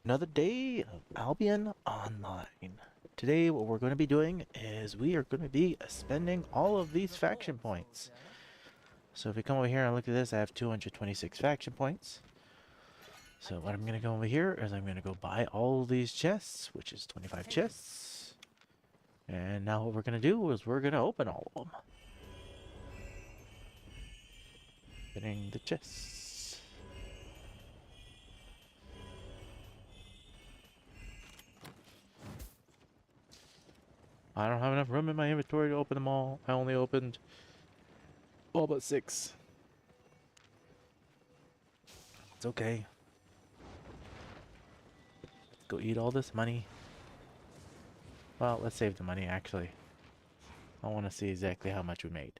Another day of Albion Online. Today what we're going to be doing is we are going to be spending all of these faction points. So if we come over here and look at this, I have 226 faction points. So what I'm going to go over here is I'm going to go buy all these chests, which is 25 chests. And now what we're going to do is we're going to open all of them. Opening the chests. I don't have enough room in my inventory to open them all. I only opened all but 6. It's okay. Let's go eat all this money. Well, let's save the money actually. I want to see exactly how much we made.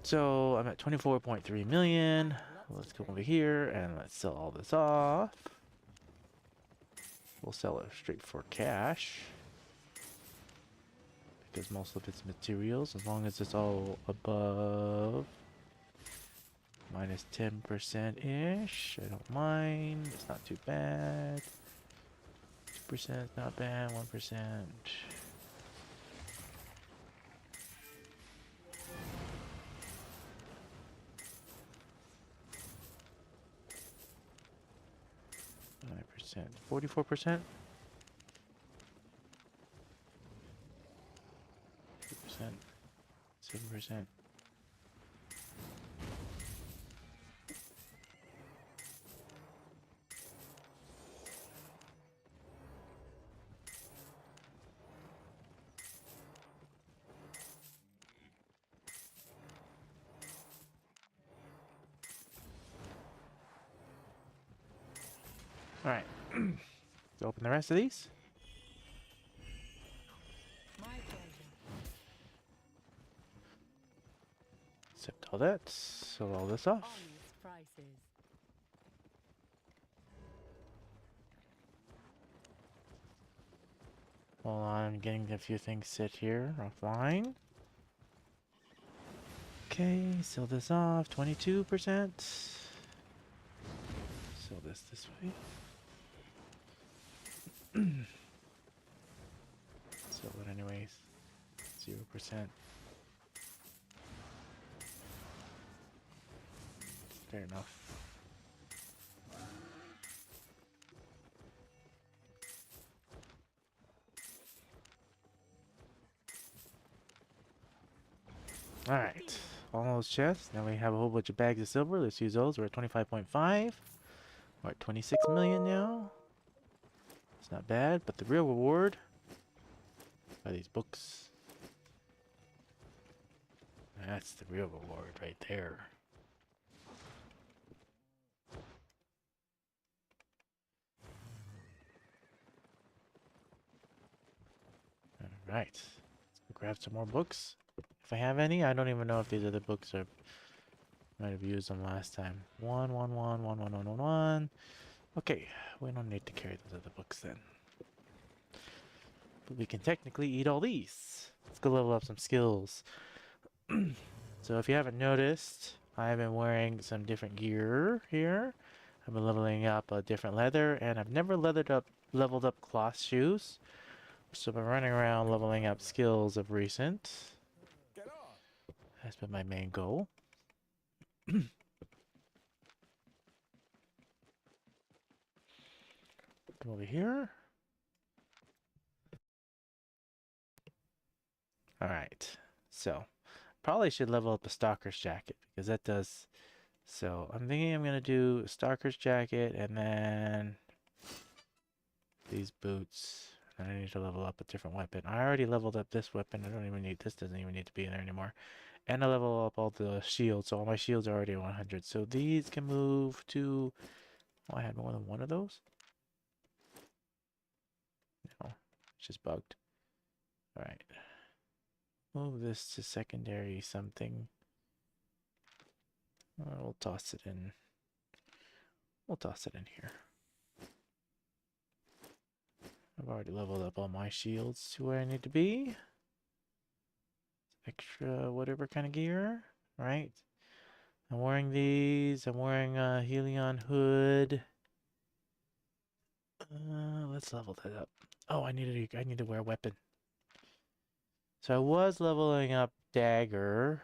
So I'm at 24.3 million. Let's go over here and let's sell all this off. We'll sell it straight for cash, because most of it's materials, as long as it's all above minus 10%-ish. I don't mind. It's not too bad. 2% is not bad. 1%. 9%. 44%. 2%. 7%. Alright. Open the rest of these. Accept all that. Sell all this off. While I'm getting a few things set here offline. Okay, sell this off. 22%. Sell this way. Sell it anyways. 0%. Fair enough. Alright. All those chests. Now we have a whole bunch of bags of silver. Let's use those. We're at 25.5. We're at 26 million now. It's not bad, but the real reward are these books. That's the real reward right there. Alright. Let's go grab some more books. If I have any, I don't even know if these other books are... Might have used them last time. 1, 1, 1, 1, 1, 1, 1, 1. Okay, we don't need to carry those other books then. But we can technically eat all these. Let's go level up some skills. So if you haven't noticed, I've been wearing some different gear here. I've been leveling up a different leather, and I've never leveled up cloth shoes. So I've been running around leveling up skills of recent. That's been my main goal. Come over here. Alright, so probably should level up the Stalker's Jacket, because that does... So I'm thinking I'm going to do Stalker's Jacket and then these boots. And I need to level up a different weapon. I already leveled up this weapon. I don't even need... This doesn't even need to be in there anymore. And I level up all the shields, so all my shields are already 100. So these can move to... Oh, I had more than one of those? No, it's just bugged. Alright. Move this to secondary something. We'll toss it in. We'll toss it in here. I've already leveled up all my shields to where I need to be. Extra whatever kind of gear, right? I'm wearing these. I'm wearing a Helion hood. Let's level that up. Oh, I need to wear a weapon. So I was leveling up dagger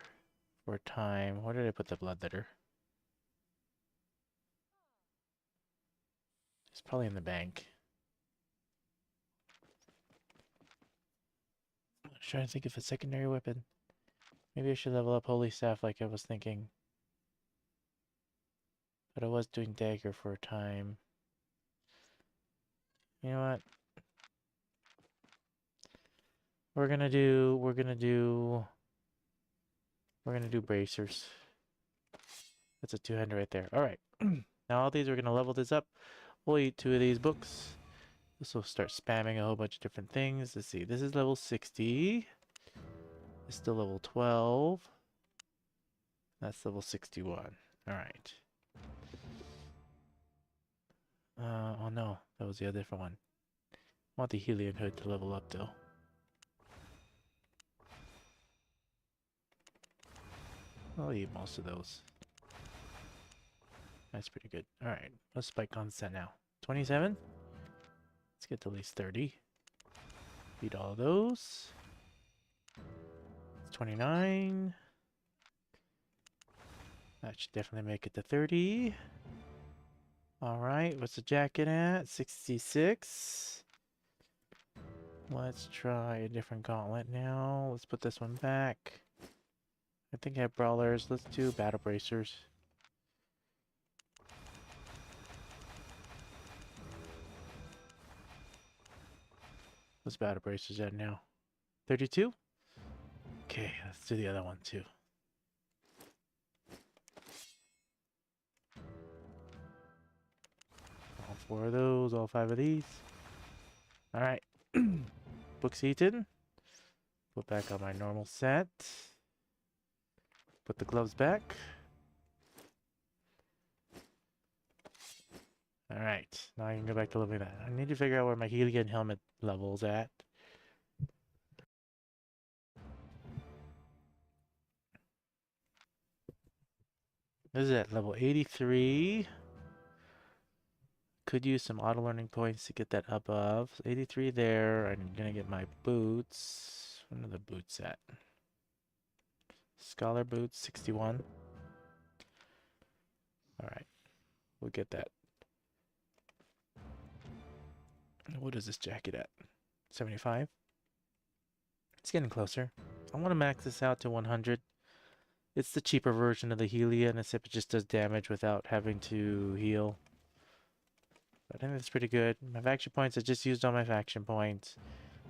for time. Where did I put the bloodletter? It's probably in the bank. I was trying to think of a secondary weapon. Maybe I should level up holy staff like I was thinking. But I was doing dagger for a time. You know what? We're gonna do bracers. That's a 200 right there. All right. Now all these, we're gonna level this up. We'll eat 2 of these books. This will start spamming a whole bunch of different things. Let's see. This is level 60. It's still level 12. That's level 61. All right. Oh no, that was the other different one. I want the Helion hood to level up though. I'll eat most of those. That's pretty good. Alright, let's spike on set now. 27? Let's get to at least 30. Eat all of those. It's 29. That should definitely make it to 30. Alright, what's the jacket at? 66. Let's try a different gauntlet now. Let's put this one back. I think I have brawlers. Let's do battle bracers. What's battle bracers at now? 32? Okay, let's do the other one too. All 4 of those, all 5 of these. Alright. Books eaten. Put back on my normal set. Put the gloves back. Alright, now I can go back to leveling that. I need to figure out where my Helion helmet level's at. This is at level 83. Could use some auto learning points to get that above. 83 there. I'm gonna get my boots. What are the boots at? Scholar boots, 61. Alright, we'll get that. What is this jacket at? 75? It's getting closer. I want to max this out to 100. It's the cheaper version of the Helion, except it just does damage without having to heal. But I think that's pretty good. My faction points, I just used all my faction points.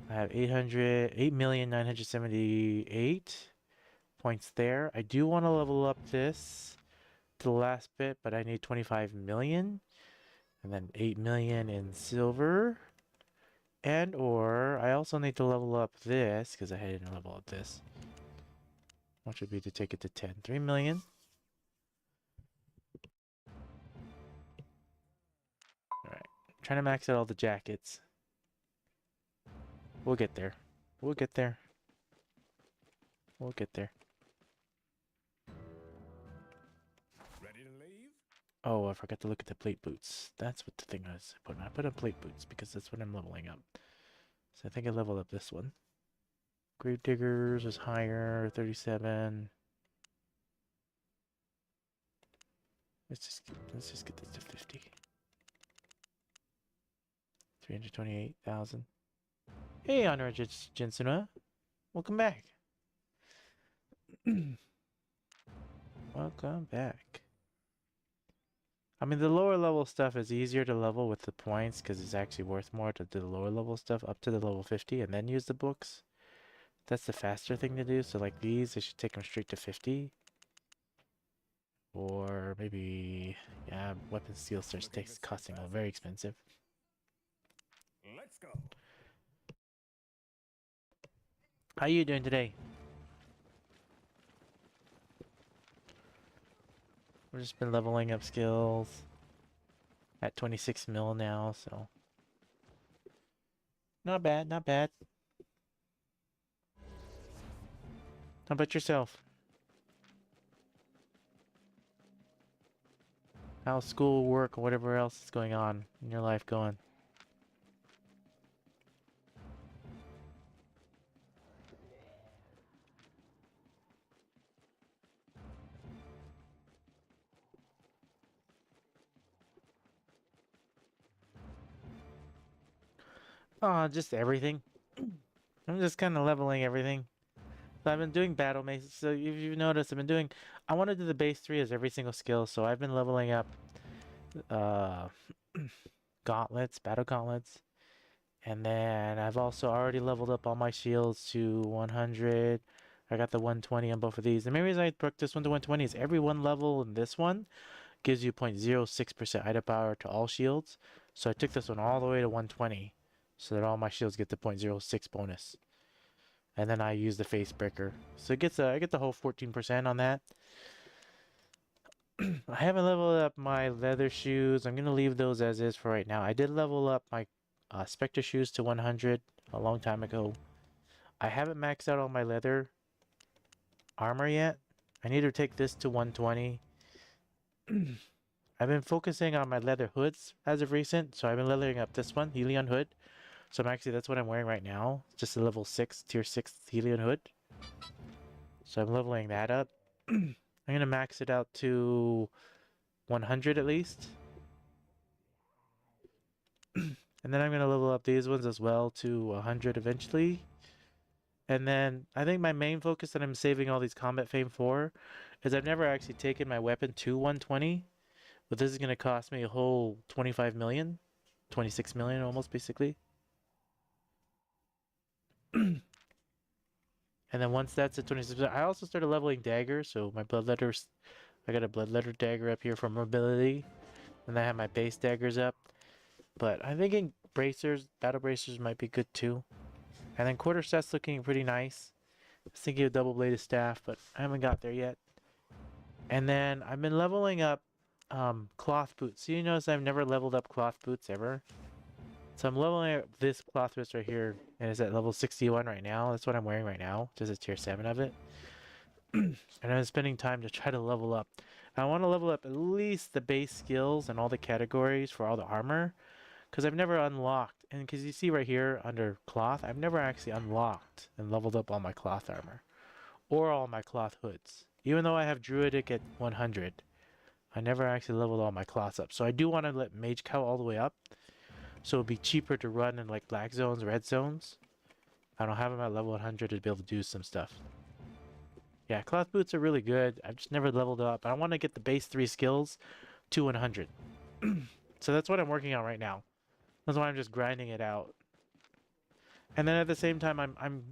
I have 8,978 points there. I do want to level up this to the last bit, but I need 25 million. And then 8 million in silver. And or I also need to level up this, because I didn't level up this. What should be to take it to 10? 3 million. Alright. Trying to max out all the jackets. We'll get there. We'll get there. We'll get there. Ready to leave? Oh, I forgot to look at the plate boots. That's what the thing is. I put on plate boots because that's what I'm leveling up. So I think I leveled up this one. Grave Diggers is higher, 37. Let's just get this to 50. 328,000. Hey, Honor Jinsuna. Welcome back. Welcome back. I mean, the lower level stuff is easier to level with the points because it's actually worth more to do the lower level stuff up to the level 50 and then use the books. That's the faster thing to do. So like these, I should take them straight to 50. Or maybe, yeah, weapon steel starts costing very expensive. Let's go. How you doing today? We've just been leveling up skills at 26 mil now, so not bad, not bad. How about yourself? How's school, work, or whatever else is going on in your life going? Oh, just everything. I'm just kind of leveling everything. So I've been doing battle maces. So if you've noticed, I've been doing. I want to do the base 3 as every single skill. So I've been leveling up uh, gauntlets, battle gauntlets. And then I've also already leveled up all my shields to 100. I got the 120 on both of these. The main reason I broke this one to 120 is every one level in this one gives you 0.06% item power to all shields. So I took this one all the way to 120 so that all my shields get the 0.06 bonus. And then I use the face breaker. So it gets I get the whole 14% on that. I haven't leveled up my leather shoes. I'm going to leave those as is for right now. I did level up my Spectre shoes to 100 a long time ago. I haven't maxed out all my leather armor yet. I need to take this to 120. I've been focusing on my leather hoods as of recent, so I've been leveling up this one, Helion hood. So that's what I'm wearing right now. It's just a level 6, tier 6 Helion hood. So I'm leveling that up. I'm going to max it out to 100 at least. And then I'm going to level up these ones as well to 100 eventually. And then I think my main focus that I'm saving all these combat fame for is I've never actually taken my weapon to 120. But this is going to cost me a whole 25 million. 26 million almost basically. And then once that's at 26, I also started leveling daggers. So my bloodletters, I got a bloodletter dagger up here for mobility. And I have my base daggers up. But I'm thinking bracers, battle bracers might be good too. And then quarterstaff's looking pretty nice. I was thinking of double bladed staff, but I haven't got there yet. And then I've been leveling up cloth boots. So you notice I've never leveled up cloth boots ever. So I'm leveling up this cloth boots right here, and it's at level 61 right now. That's what I'm wearing right now, just a tier 7 of it. And I'm spending time to try to level up. I want to level up at least the base skills and all the categories for all the armor, because I've never unlocked, and because you see right here under cloth, I've never actually unlocked and leveled up all my cloth armor or all my cloth hoods. Even though I have druidic at 100, I never actually leveled all my cloths up. So I do want to let mage cow all the way up, so it'd be cheaper to run in like black zones, red zones. I don't have them at level 100 to be able to do some stuff. Yeah, cloth boots are really good. I've just never leveled up. I want to get the base 3 skills to 100. So that's what I'm working on right now. That's why I'm just grinding it out. And then at the same time, I'm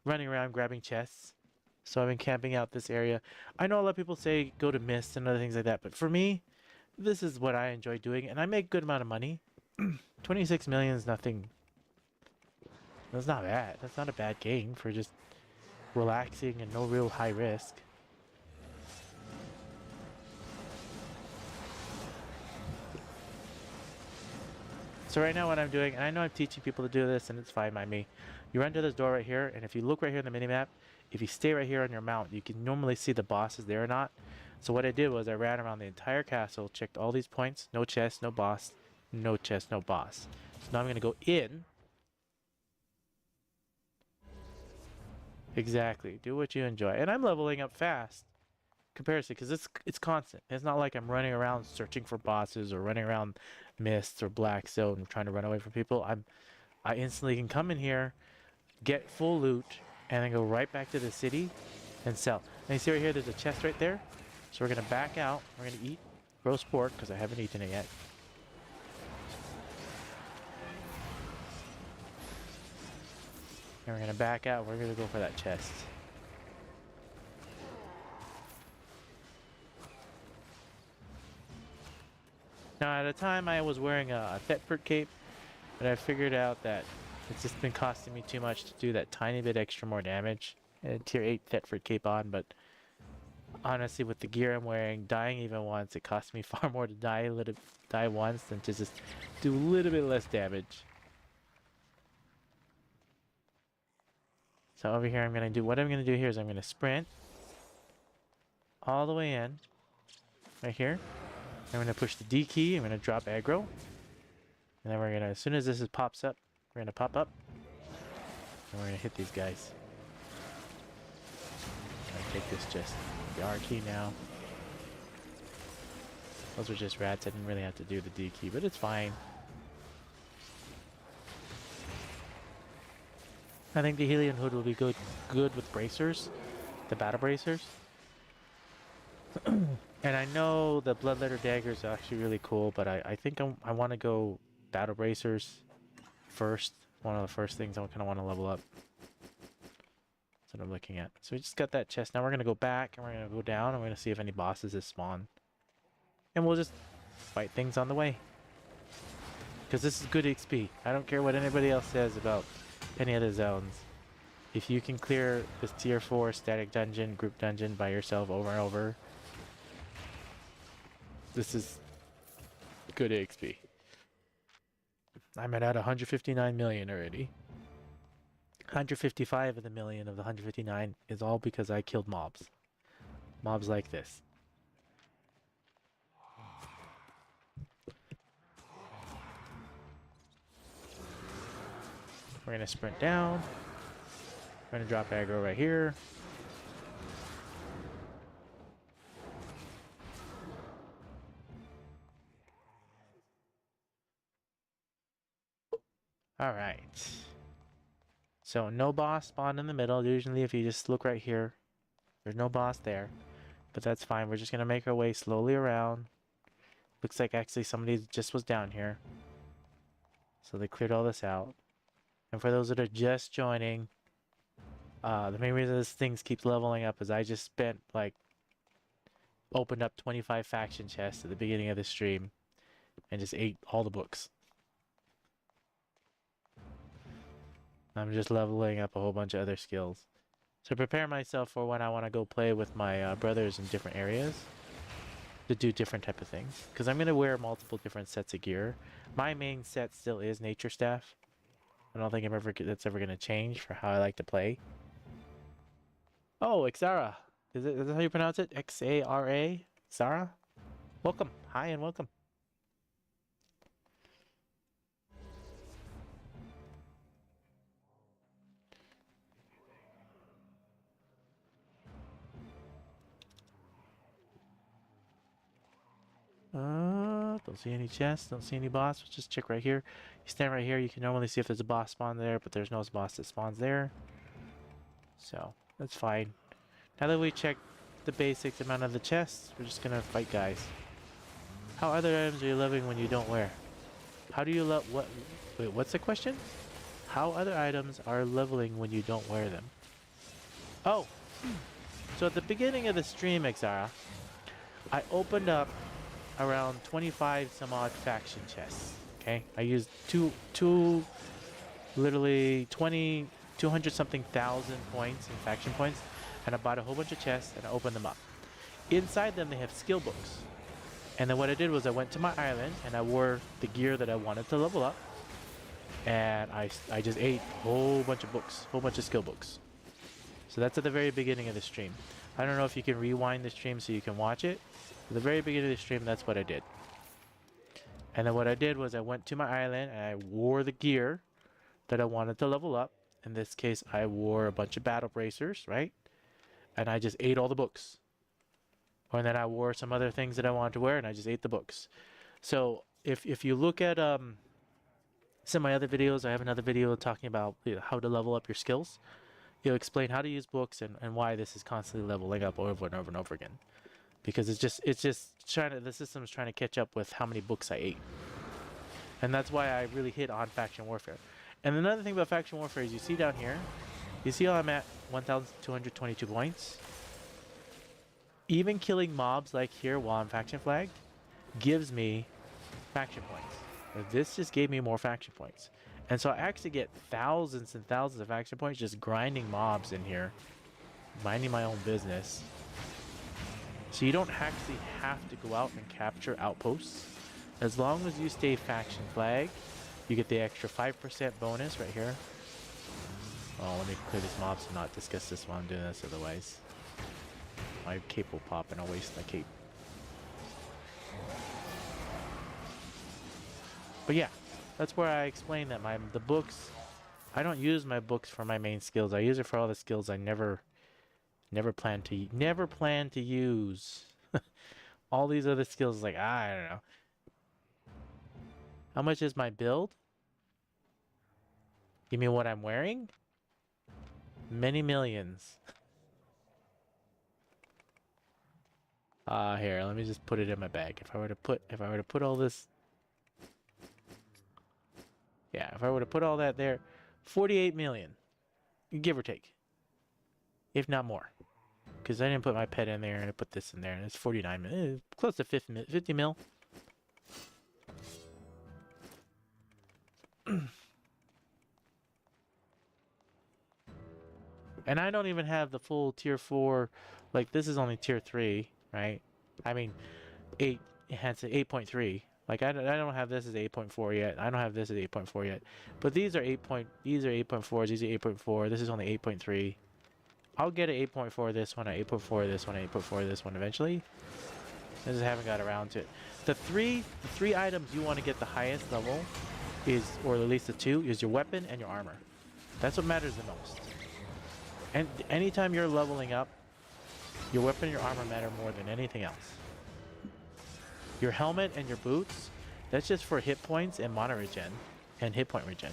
running around grabbing chests. So I've been camping out this area. I know a lot of people say go to Mist and other things like that, but for me, this is what I enjoy doing, and I make a good amount of money. 26 million is nothing. That's not bad. That's not a bad game for just relaxing and no real high risk. So right now what I'm doing, and I know I'm teaching people to do this, and it's fine by me. You run to this door right here, and if you look right here in the minimap, if you stay right here on your mount, you can normally see the boss is there or not. So what I did was I ran around the entire castle, checked all these points, no chest, no boss, no chest, no boss. So now I'm going to go in. Exactly, do what you enjoy. And I'm leveling up fast. Comparison, because it's constant. It's not like I'm running around searching for bosses or running around Mists or Black Zone trying to run away from people. I instantly can come in here, get full loot, and then go right back to the city and sell. And you see right here, there's a chest right there. So we're gonna back out. We're gonna eat roast pork because I haven't eaten it yet. And we're gonna back out. We're gonna go for that chest. Now, at the time, I was wearing a Thetford cape, but I figured out that it's just been costing me too much to do that tiny bit extra more damage. And a tier 8 Thetford cape on, but honestly, with the gear I'm wearing, dying even once, it costs me far more to die once than to just do a little bit less damage. So over here, what I'm gonna do here is I'm gonna sprint all the way in, right here. I'm gonna push the D key. I'm gonna drop aggro, and then we're gonna, as soon as this pops up, we're gonna pop up, and we're gonna hit these guys. I'm gonna take this just the R key now. Those were just rats. I didn't really have to do the D key, but it's fine. I think the Helion Hood will be good with bracers, the battle bracers. And I know the Bloodletter Daggers are actually really cool, but I think I want to go battle bracers first. One of the first things I kind of want to level up. That's what I'm looking at. So we just got that chest. Now we're going to go back and we're going to go down and we're going to see if any bosses have spawned. And we'll just fight things on the way. Because this is good XP. I don't care what anybody else says about any other zones. If you can clear this tier 4 static dungeon, group dungeon by yourself over and over, this is good XP. I'm at 159 million already. 155 of the million of the 159 is all because I killed mobs. Mobs like this. We're gonna sprint down. We're gonna drop aggro right here. All right. So no boss spawned in the middle. Usually if you just look right here, there's no boss there. But that's fine. We're just gonna make our way slowly around. Looks like actually somebody just was down here. So they cleared all this out. And for those that are just joining, the main reason this thing keeps leveling up is I just spent like opened up 25 faction chests at the beginning of the stream and just ate all the books. I'm just leveling up a whole bunch of other skills. So prepare myself for when I want to go play with my brothers in different areas to do different type of things. Because I'm going to wear multiple different sets of gear. My main set still is Nature Staff. I don't think that's ever going to change for how I like to play. Oh, Xara. Is that how you pronounce it? Xara? Xara? Welcome. Hi and welcome. Don't see any chests, don't see any boss. Let's just check right here. You stand right here, you can normally see if there's a boss spawn there, but there's no boss that spawns there. So, that's fine. Now that we checked the basic amount of the chests, we're just gonna fight guys. How other items are you loving when you don't wear? How do you love what? Wait, what's the question? How other items are leveling when you don't wear them? Oh, so at the beginning of the stream, Xara, I opened up around 25 some odd faction chests. Okay, I used two literally 200 something thousand points in faction points, and I bought a whole bunch of chests and I opened them up. Inside them they have skill books, and then what I did was I went to my island and I wore the gear that I wanted to level up, and I just ate a whole bunch of books, whole bunch of skill books. So that's at the very beginning of the stream. I don't know if you can rewind the stream so you can watch it. At the very beginning of the stream, that's what I did. And then what I did was I went to my island and I wore the gear that I wanted to level up. In this case, I wore a bunch of battle bracers, right? And I just ate all the books. And then I wore some other things that I wanted to wear and I just ate the books. So if you look at some of my other videos, I have another video talking about how to level up your skills. Explain how to use books and why this is constantly leveling up over and over and over again. Because it's just the system is trying to catch up with how many books I ate. And that's why I really hit on faction warfare. And another thing about faction warfare is you see down here, you see how I'm at 1,222 points? Even killing mobs like here while I'm faction flagged gives me faction points. This just gave me more faction points. And so I actually get thousands and thousands of faction points just grinding mobs in here, minding my own business. So you don't actually have to go out and capture outposts. As long as you stay faction flag, you get the extra 5% bonus right here. Oh, let me clear these mobs and not discuss this while I'm doing this, otherwise my cape will pop and I'll waste my cape. But yeah, that's where I explain that the books, I don't use my books for my main skills. I use it for all the skills I never plan to use. All these other skills, like I don't know. How much is my build? You mean what I'm wearing? Many millions. Here, let me just put it in my bag. If I were to put all this, yeah, if I were to put all that there, 48 million, give or take, if not more. Because I didn't put my pet in there and I put this in there, and it's 49 million, close to 50 mil. And I don't even have the full tier 4, like this is only tier 3, right? I mean, 8, it has 8.3. Like I don't have this as 8.4 yet. I don't have this as 8.4 yet. But these are 8.4s, these are 8.4. This is only 8.3. I'll get an 8.4 this one, an 8.4 this one, an 8.4 this one eventually. I just haven't got around to it. The three items you want to get the highest level is, or at least the 2, is your weapon and your armor. That's what matters the most. And anytime you're leveling up, your weapon and your armor matter more than anything else. Your helmet and your boots, that's just for hit points and mana regen and hit point regen.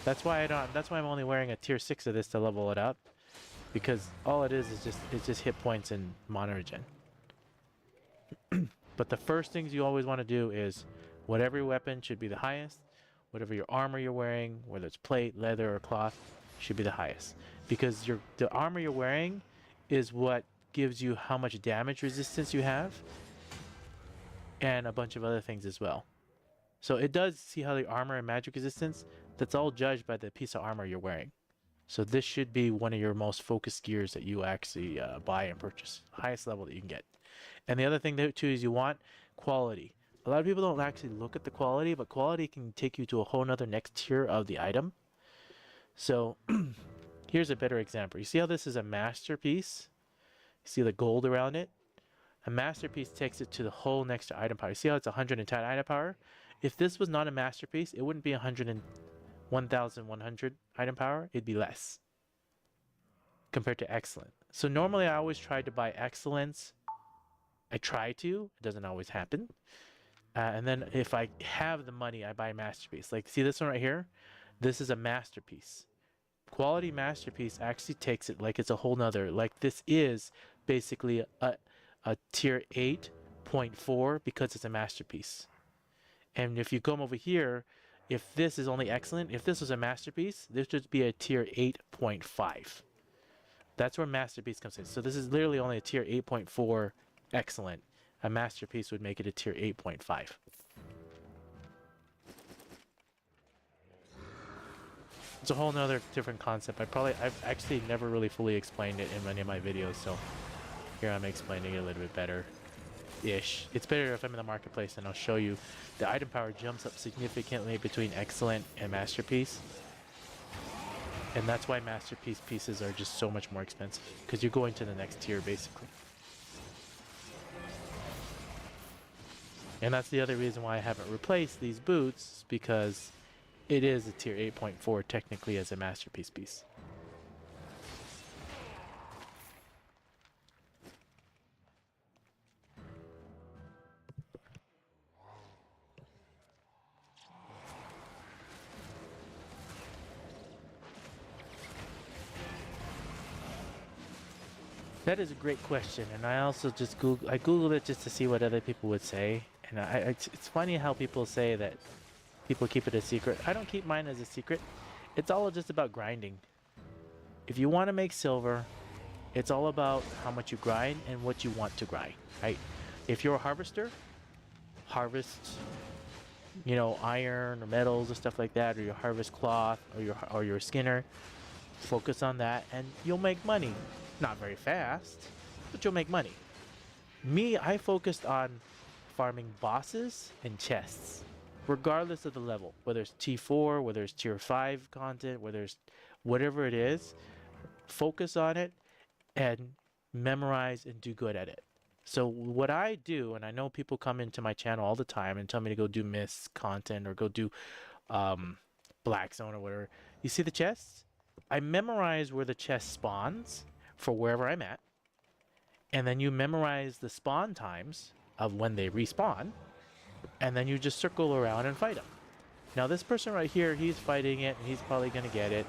That's why I'm only wearing a tier 6 of this to level it up, because all it is just hit points and mana regen. But the first things you always want to do is whatever weapon should be the highest, whatever your armor you're wearing, whether it's plate, leather, or cloth, should be the highest. Because the armor you're wearing is what gives you how much damage resistance you have, and a bunch of other things as well. So it does see how the armor and magic resistance, that's all judged by the piece of armor you're wearing. So this should be one of your most focused gears that you actually buy and purchase, highest level that you can get. And the other thing too is you want quality. A lot of people don't actually look at the quality, but quality can take you to a whole nother next tier of the item. So here's a better example. You see how this is a masterpiece? You see the gold around it? A masterpiece takes it to the whole next to item power. You see how it's 110 item power? If this was not a masterpiece, it wouldn't be 1,100 item power. It'd be less compared to excellent. So normally I always try to buy excellence. I try to. It doesn't always happen. And then if I have the money, I buy masterpiece. Like, see this one right here? This is a masterpiece. Quality masterpiece actually takes it like it's a whole nother. Like, this is basically a tier 8.4 because it's a masterpiece. And if you come over here, if this is only excellent, if this was a masterpiece, this would be a tier 8.5. That's where masterpiece comes in. So this is literally only a tier 8.4 excellent. A masterpiece would make it a tier 8.5. It's a whole nother different concept. I've actually never really fully explained it in many of my videos, so here I'm explaining it a little bit better-ish. It's better if I'm in the marketplace and I'll show you. The item power jumps up significantly between excellent and masterpiece. And that's why masterpiece pieces are just so much more expensive, because you're going to the next tier basically. And that's the other reason why I haven't replaced these boots, because it is a tier 8.4 technically as a masterpiece piece. That is a great question, and I also just Googled it just to see what other people would say. And it's funny how people say that people keep it a secret. I don't keep mine as a secret. It's all just about grinding. If you want to make silver, it's all about how much you grind and what you want to grind, right? If you're a harvester, harvest, you know, iron or metals or stuff like that, or you harvest cloth, or you're a skinner, focus on that and you'll make money. Not very fast, but you'll make money. Me, I focused on farming bosses and chests, regardless of the level, whether it's T4, whether it's tier 5 content, whether it's whatever it is, focus on it and memorize and do good at it. So what I do, and I know people come into my channel all the time and tell me to go do miss content or go do black zone or whatever. You see the chests? I memorize where the chest spawns for wherever I'm at, and then you memorize the spawn times of when they respawn, and then you just circle around and fight them. Now this person right here, he's fighting it and he's probably gonna get it.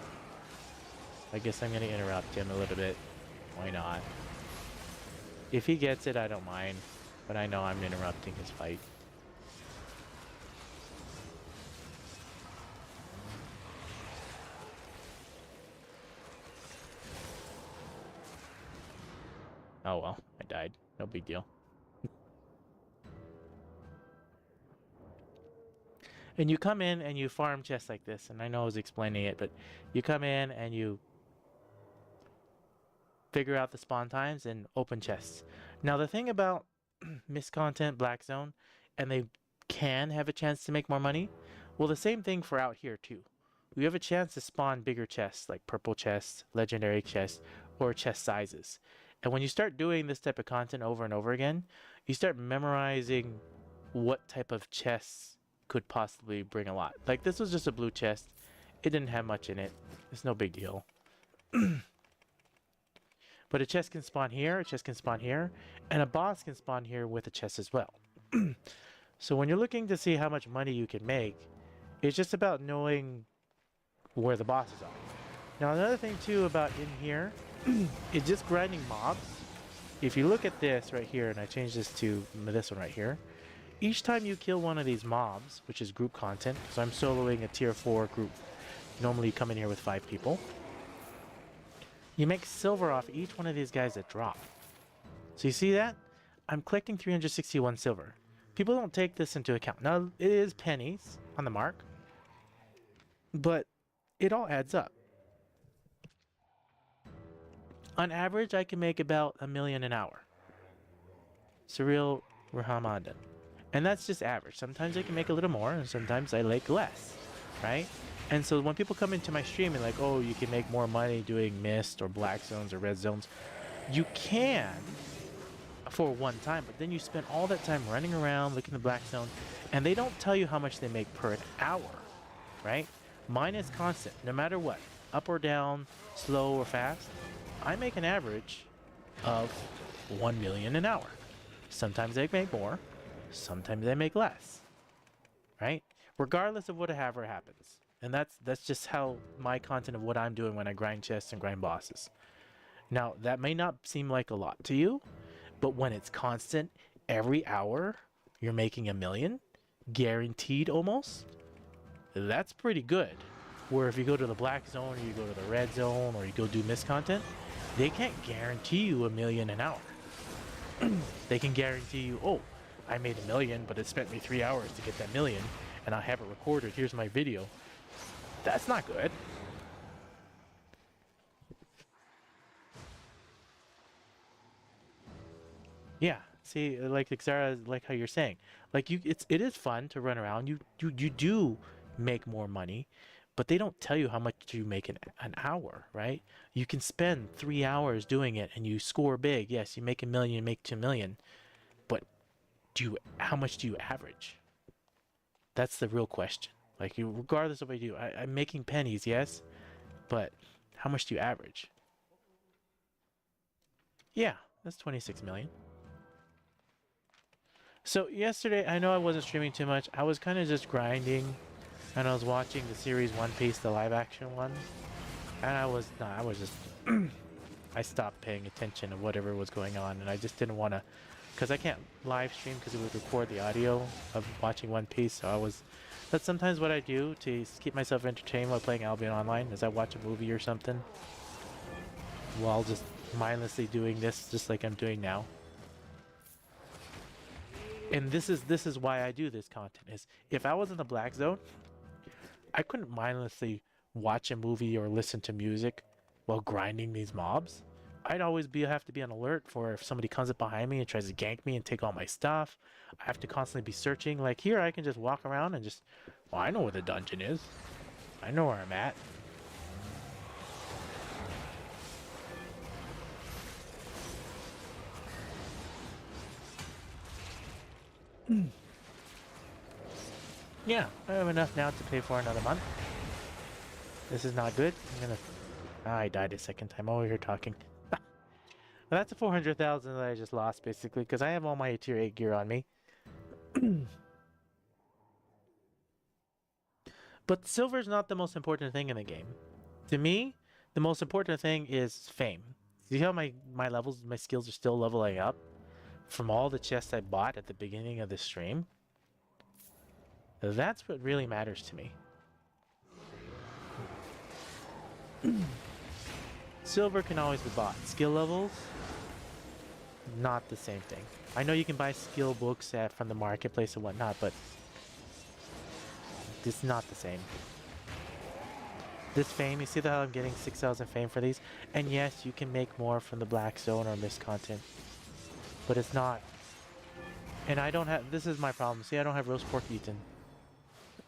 I guess I'm gonna interrupt him a little bit. Why not? If he gets it, I don't mind. But I know I'm interrupting his fight. Oh well, I died. No big deal. And you come in and you farm chests like this, and I know I was explaining it, but you come in and you figure out the spawn times and open chests. Now the thing about missed content, Black Zone, and they can have a chance to make more money. Well, the same thing for out here too. We have a chance to spawn bigger chests like purple chests, legendary chests, or chest sizes. And when you start doing this type of content over and over again, you start memorizing what type of chests could possibly bring a lot. Like this was just a blue chest. It didn't have much in it. It's no big deal. But a chest can spawn here, a chest can spawn here, and a boss can spawn here with a chest as well. So when you're looking to see how much money you can make, it's just about knowing where the bosses are. Now another thing too about in here is just grinding mobs. If you look at this right here, and I changed this to this one right here, each time you kill one of these mobs, which is group content, so I'm soloing a tier 4 group, normally you come in here with 5 people, you make silver off each one of these guys that drop. So you see that? I'm collecting 361 silver. People don't take this into account. Now, it is pennies on the mark, but it all adds up. On average, I can make about $1 million an hour. Surreal Rahamadan. And that's just average. Sometimes I can make a little more, and sometimes I make less, right? And so when people come into my stream and like, oh, you can make more money doing mist or black zones or red zones, you can for one time, but then you spend all that time running around looking at the black zone, and they don't tell you how much they make per hour, right? Mine is constant, no matter what, up or down, slow or fast. I make an average of 1 million an hour. Sometimes I make more, sometimes I make less, right? Regardless of whatever happens. And that's just how my content of what I'm doing when I grind chests and grind bosses. Now, that may not seem like a lot to you, but when it's constant, every hour, you're making $1 million, guaranteed almost, that's pretty good. Where if you go to the black zone, or you go to the red zone, or you go do mist content, they can't guarantee you $1 million an hour. They can guarantee you, oh, I made $1 million, but it spent me 3 hours to get that $1 million, and I have it recorded, here's my video. That's not good. Yeah, see, like Xara, like how you're saying, like it is fun to run around. You do make more money, but they don't tell you how much you make an hour, right? You can spend 3 hours doing it and you score big. Yes, you make $1 million, you make 2 million, but how much do you average? That's the real question. Like, regardless of what you do, I'm making pennies, yes, but how much do you average? Yeah, that's 26 million. So yesterday, I know I wasn't streaming too much. I was kind of just grinding, and I was watching the series One Piece, the live-action one, and I was just, I stopped paying attention to whatever was going on, and I just didn't want to, because I can't live stream because it would record the audio of watching One Piece. So that's sometimes what I do to keep myself entertained while playing Albion Online, is I watch a movie or something while just mindlessly doing this, just like I'm doing now. And this is why I do this content, is if I was in the black zone, I couldn't mindlessly watch a movie or listen to music while grinding these mobs. I'd always have to be on alert for if somebody comes up behind me and tries to gank me and take all my stuff. I have to constantly be searching. Like here, I can just walk around and just, well, I know where the dungeon is. I know where I'm at. Yeah, I have enough now to pay for another month. This is not good. I died a second time. I'm over here talking. Well, that's a 400,000 that I just lost, basically, because I have all my tier 8 gear on me. But silver's not the most important thing in the game. To me, The most important thing is fame. See how my levels, my skills are still leveling up from all the chests I bought at the beginning of the stream? That's what really matters to me. Silver can always be bought. Skill levels, not the same thing. I know you can buy skill books from the marketplace and whatnot, but it's not the same. This fame, you see how I'm getting 6,000 fame for these? And yes, you can make more from the black zone or mist content, but it's not. And I don't have, this is my problem. See, I don't have roast pork eaten.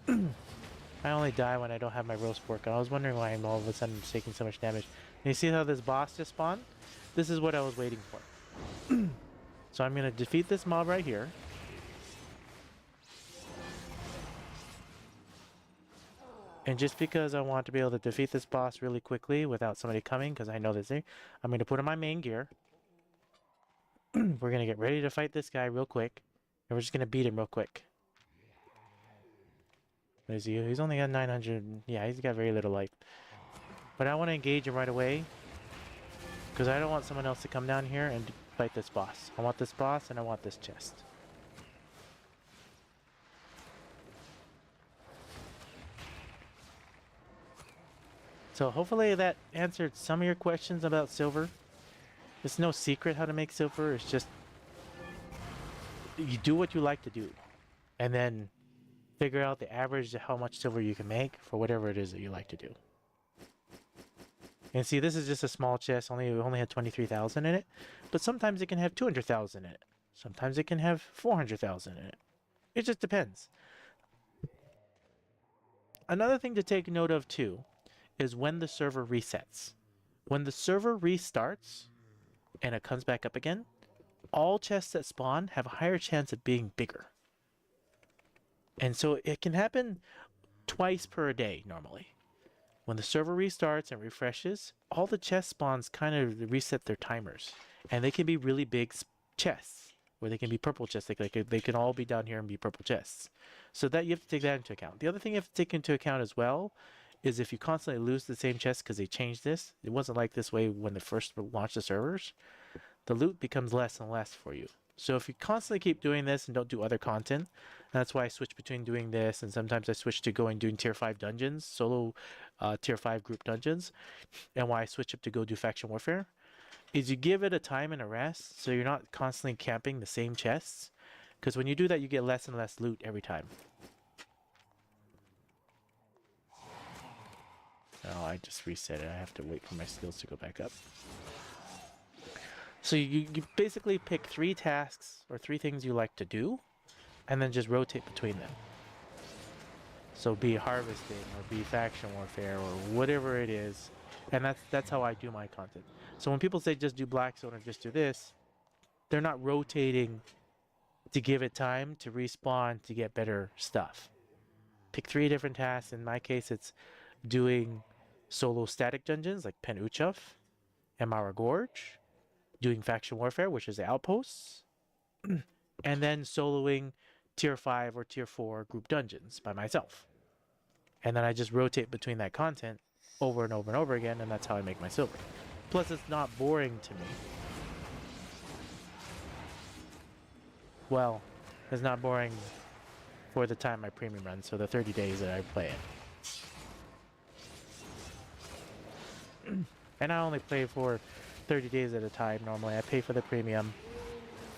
I only die when I don't have my roast pork. I was wondering why I'm all of a sudden taking so much damage. And you see how this boss just spawned? This is what I was waiting for. So I'm going to defeat this mob right here. And just because I want to be able to defeat this boss really quickly without somebody coming, because I know this thing, I'm going to put on my main gear. We're going to get ready to fight this guy real quick. And we're just going to beat him real quick. What is he? He's only got 900. Yeah, he's got very little life. But I want to engage him right away. Because I don't want someone else to come down here and fight this boss. I want this boss and I want this chest. So hopefully that answered some of your questions about silver. It's no secret how to make silver. It's just you do what you like to do. And then figure out the average of how much silver you can make for whatever it is that you like to do. And see, this is just a small chest. Only had 23,000 in it. But sometimes it can have 200,000 in it. Sometimes it can have 400,000 in it. It just depends. Another thing to take note of too is when the server resets. When the server restarts and it comes back up again, all chests that spawn have a higher chance of being bigger. And so it can happen twice per day normally. When the server restarts and refreshes, all the chest spawns kind of reset their timers. And they can be really big chests, or they can be purple chests. They can all be down here and be purple chests. So that you have to take that into account. The other thing you have to take into account as well is if you constantly lose the same chest because they changed this. It wasn't like this way when they first launched the servers. The loot becomes less and less for you. So if you constantly keep doing this and don't do other content, that's why I switch between doing this and sometimes I switch to going doing tier 5 dungeons, solo tier 5 group dungeons, and why I switch up to go do faction warfare, is you give it a time and a rest so you're not constantly camping the same chests, because when you do that you get less and less loot every time. Oh, I just reset it. I have to wait for my skills to go back up. So you basically pick 3 tasks or 3 things you like to do, and then just rotate between them. So be harvesting or be faction warfare or whatever it is, and that's how I do my content. So when people say just do black zone or just do this, they're not rotating to give it time to respawn to get better stuff. Pick 3 different tasks. In my case, it's doing solo static dungeons like Pen Uchov and Mara Gorge, doing faction warfare, which is the outposts, and then soloing tier 5 or tier 4 group dungeons by myself. And then I just rotate between that content over and over and over again, and that's how I make my silver. Plus, it's not boring to me. Well, it's not boring for the time my premium runs, so the 30 days that I play it. And I only play for 30 days at a time normally. I pay for the premium.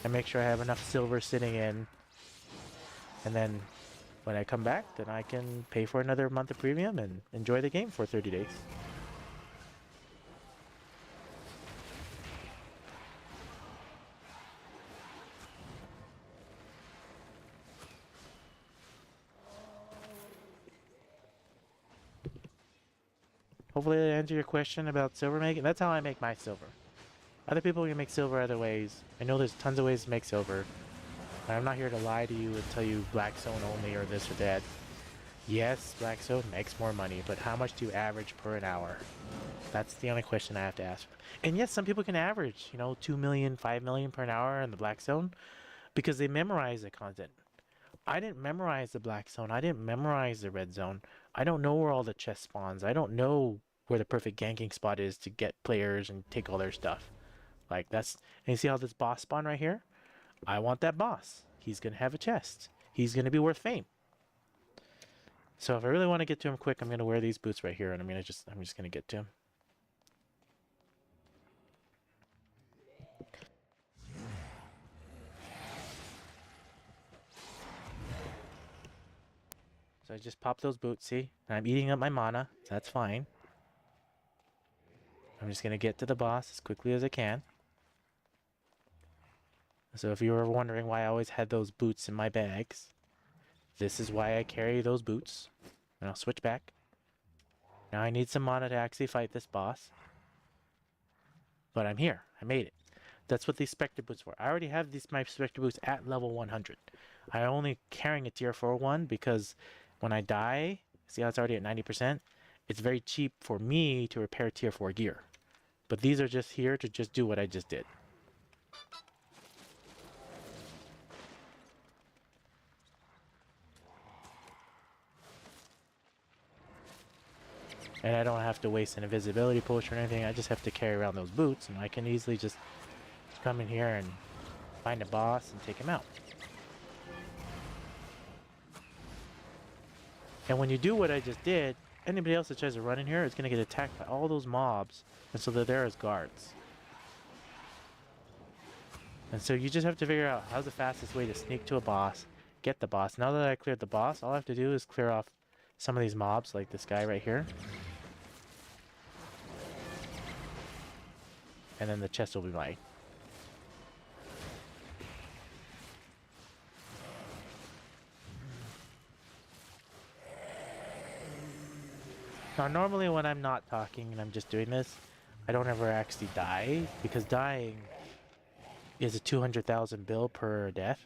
I make sure I have enough silver sitting in. And then when I come back, then I can pay for another month of premium and enjoy the game for 30 days. Hopefully that answered your question about silver making. That's how I make my silver. Other people can make silver other ways. I know there's tons of ways to make silver. I'm not here to lie to you and tell you black zone only or this or that. Yes, black zone makes more money, but how much do you average per an hour? That's the only question I have to ask. And yes, some people can average, 2 million, 5 million per an hour in the black zone because they memorize the content. I didn't memorize the black zone. I didn't memorize the red zone. I don't know where all the chest spawns. I don't know where the perfect ganking spot is to get players and take all their stuff. Like that's, and you see how this boss spawn right here? I want that boss. He's gonna have a chest. He's gonna be worth fame. So if I really want to get to him quick, I'm gonna wear these boots right here, and I'm just gonna get to him. So I just pop those boots, see? And I'm eating up my mana. So that's fine. I'm just gonna get to the boss as quickly as I can. So if you were wondering why I always had those boots in my bags, this is why I carry those boots. And I'll switch back. Now I need some mana to actually fight this boss. But I'm here. I made it. That's what these Spectre boots were. I already have my Spectre boots at level 100. I'm only carrying a tier 4 one because when I die, see how it's already at 90%? It's very cheap for me to repair tier 4 gear. But these are just here to just do what I just did. And I don't have to waste an invisibility potion or anything. I just have to carry around those boots, and I can easily just come in here and find a boss and take him out. And when you do what I just did, anybody else that tries to run in here is going to get attacked by all those mobs, and so they're there as guards. And so you just have to figure out how's the fastest way to sneak to a boss, get the boss. Now that I cleared the boss, all I have to do is clear off some of these mobs, like this guy right here. And then the chest will be mine. Now normally when I'm not talking and I'm just doing this, I don't ever actually die, because dying is a 200,000 bill per death.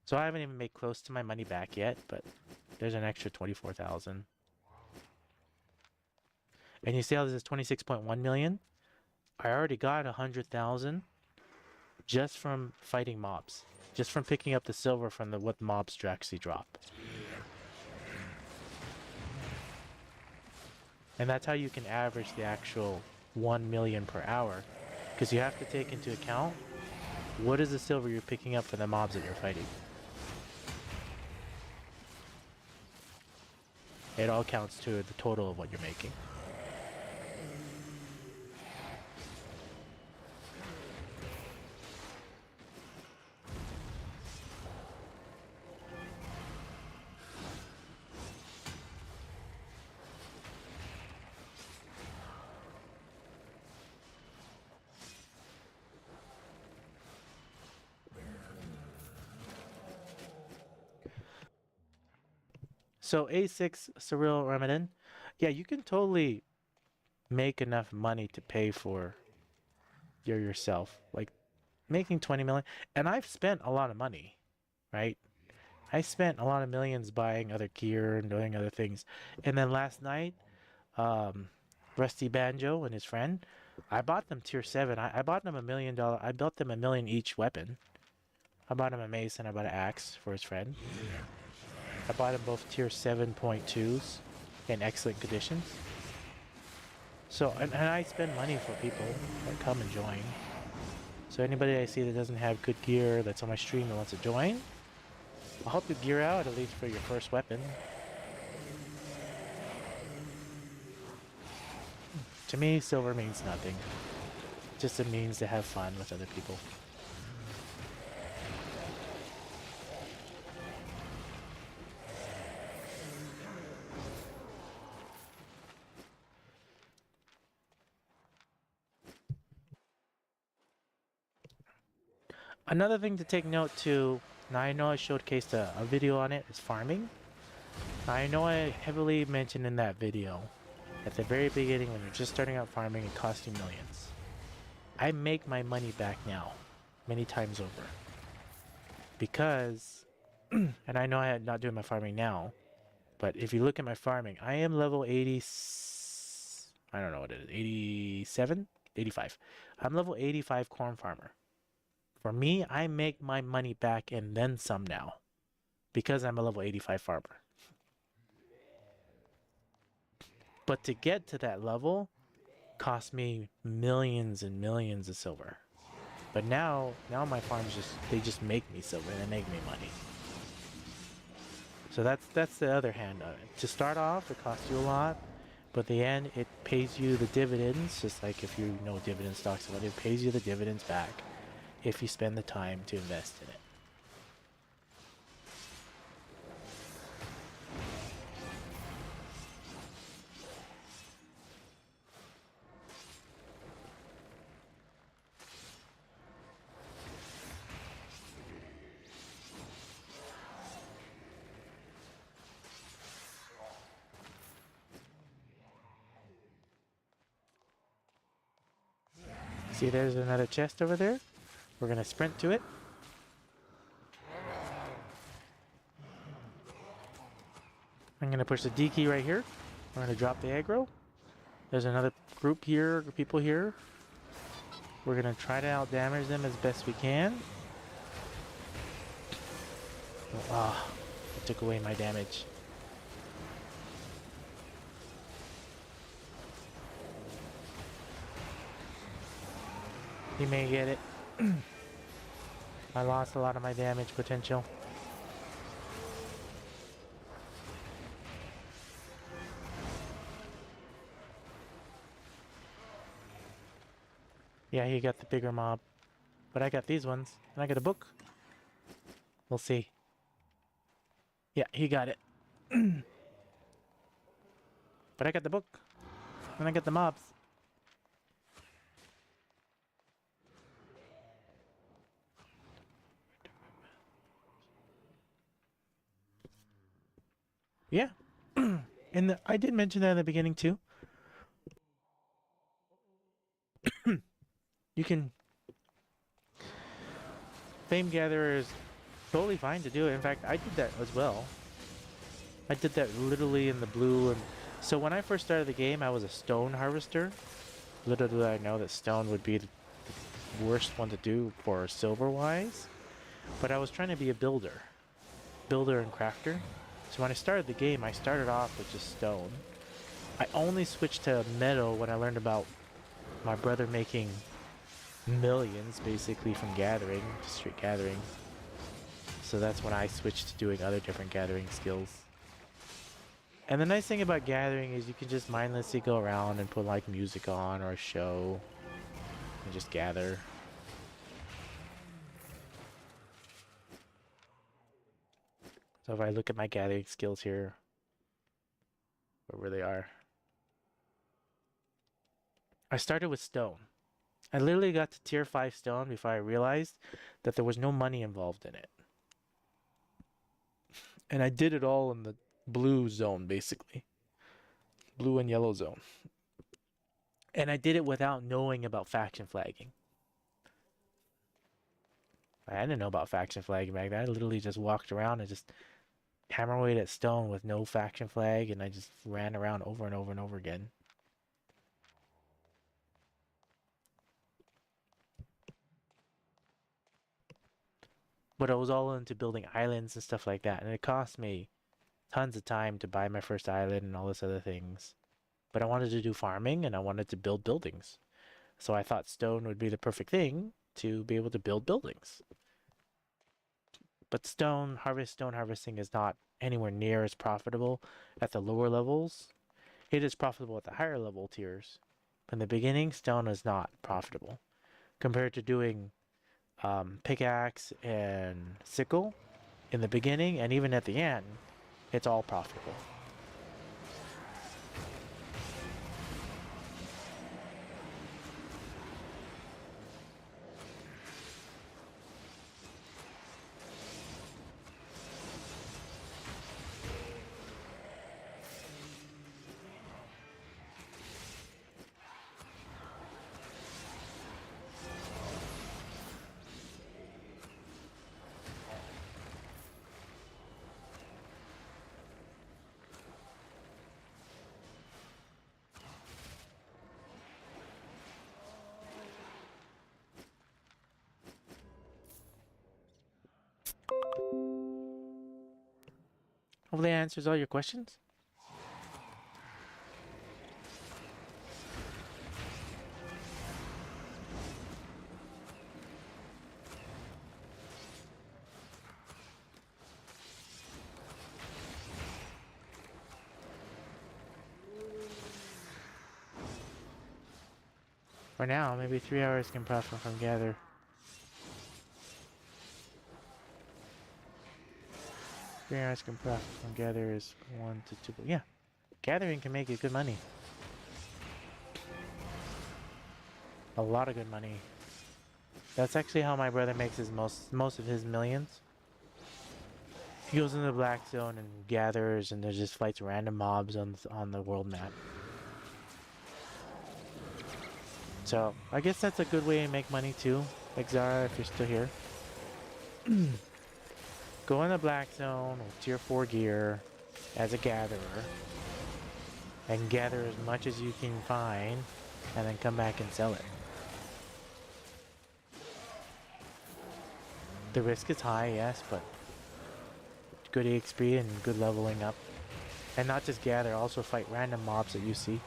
So I haven't even made close to my money back yet, but there's an extra 24,000. And you see how this is 26.1 million? I already got 100,000 just from fighting mobs. Just from picking up the silver from what mobs actually drop. And that's how you can average the actual 1 million per hour. Because you have to take into account what is the silver you're picking up for the mobs that you're fighting. It all counts to the total of what you're making. So A6 Surreal Ramadan, yeah, you can totally make enough money to pay for yourself. Like making 20 million, and I've spent a lot of money, right? I spent a lot of millions buying other gear and doing other things. And then last night, Rusty Banjo and his friend, I bought them tier 7. I bought them $1 million. I built them $1 million each weapon. I bought him a mace and I bought an axe for his friend. I bought them both tier 7.2s in excellent conditions. So, and I spend money for people that come and join. So anybody I see that doesn't have good gear that's on my stream that wants to join, I'll help you gear out at least for your first weapon. To me, silver means nothing. Just a means to have fun with other people. Another thing to take note too, now I know I showcased a video on it, is farming. I know I heavily mentioned in that video, at the very beginning when you're just starting out farming, it costs you millions. I make my money back now, many times over. Because, and I know I'm not doing my farming now, but if you look at my farming, I am level 80, I don't know what it is, 87? 85. I'm level 85 corn farmer. For me, I make my money back and then some now, because I'm a level 85 farmer. But to get to that level cost me millions and millions of silver. But now my farms they just make me silver. They make me money. So that's the other hand of it. To start off, it costs you a lot, but at the end, it pays you the dividends. Just like if you know dividend stocks, it pays you the dividends back if you spend the time to invest in it. See, there's another chest over there. We're gonna sprint to it. I'm gonna push the D key right here. We're gonna drop the aggro. There's another group here, people here. We're gonna try to out damage them as best we can. Ah, it took away my damage. He may get it. I lost a lot of my damage potential. Yeah, he got the bigger mob. But I got these ones. And I got a book. We'll see. Yeah, he got it. But I got the book. And I got the mobs. Yeah. And I did mention that in the beginning too. You can... Fame Gatherer is totally fine to do it. In fact, I did that as well. I did that literally in the blue. And so when I first started the game, I was a stone harvester. Little did I know that stone would be the worst one to do for silver-wise. But I was trying to be a builder. Builder and crafter. So when I started the game, I started off with just stone. I only switched to metal when I learned about my brother making millions, basically, from gathering, straight gathering. So that's when I switched to doing other different gathering skills. And the nice thing about gathering is you can just mindlessly go around and put like music on or a show and just gather. So if I look at my gathering skills here, where they are. I started with stone. I literally got to tier 5 stone before I realized that there was no money involved in it. And I did it all in the blue zone, basically. Blue and yellow zone. And I did it without knowing about faction flagging. I didn't know about faction flagging back then. I literally just walked around and just hammer away at stone with no faction flag, and I just ran around over and over and over again. But I was all into building islands and stuff like that, and it cost me tons of time to buy my first island and all this other things. But I wanted to do farming, and I wanted to build buildings. So I thought stone would be the perfect thing to be able to build buildings. But stone harvesting is not anywhere near as profitable at the lower levels. It is profitable at the higher level tiers. In the beginning, stone is not profitable. Compared to doing pickaxe and sickle in the beginning and even at the end, it's all profitable. Hopefully that answers all your questions. For now, maybe 3 hours can profit from gather. Three hours can profit from gather is 1 to 2. Yeah, gathering can make you good money. A lot of good money. That's actually how my brother makes his most of his millions. He goes into the black zone and gathers, and there's just fights random mobs on the world map. So I guess that's a good way to make money too. Like Zara, if you're still here, go in the black zone with tier 4 gear as a gatherer, and gather as much as you can find, and then come back and sell it. The risk is high, yes, but good XP and good leveling up. And not just gather, also fight random mobs that you see.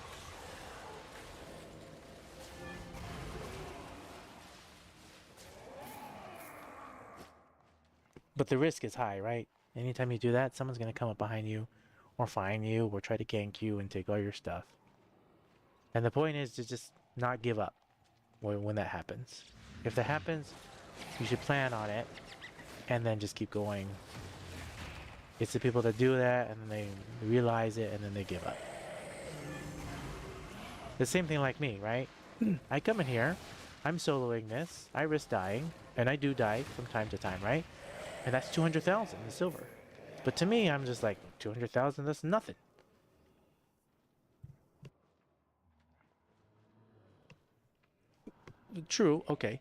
But the risk is high, right? Anytime you do that, someone's going to come up behind you or find you or try to gank you and take all your stuff. And the point is to just not give up when that happens. If that happens, you should plan on it and then just keep going. It's the people that do that and then they realize it and then they give up. The same thing like me, right? I come in here, I'm soloing this, I risk dying, and I do die from time to time, right? And that's 200,000 in silver. But to me, I'm just like, 200,000, that's nothing. True, okay.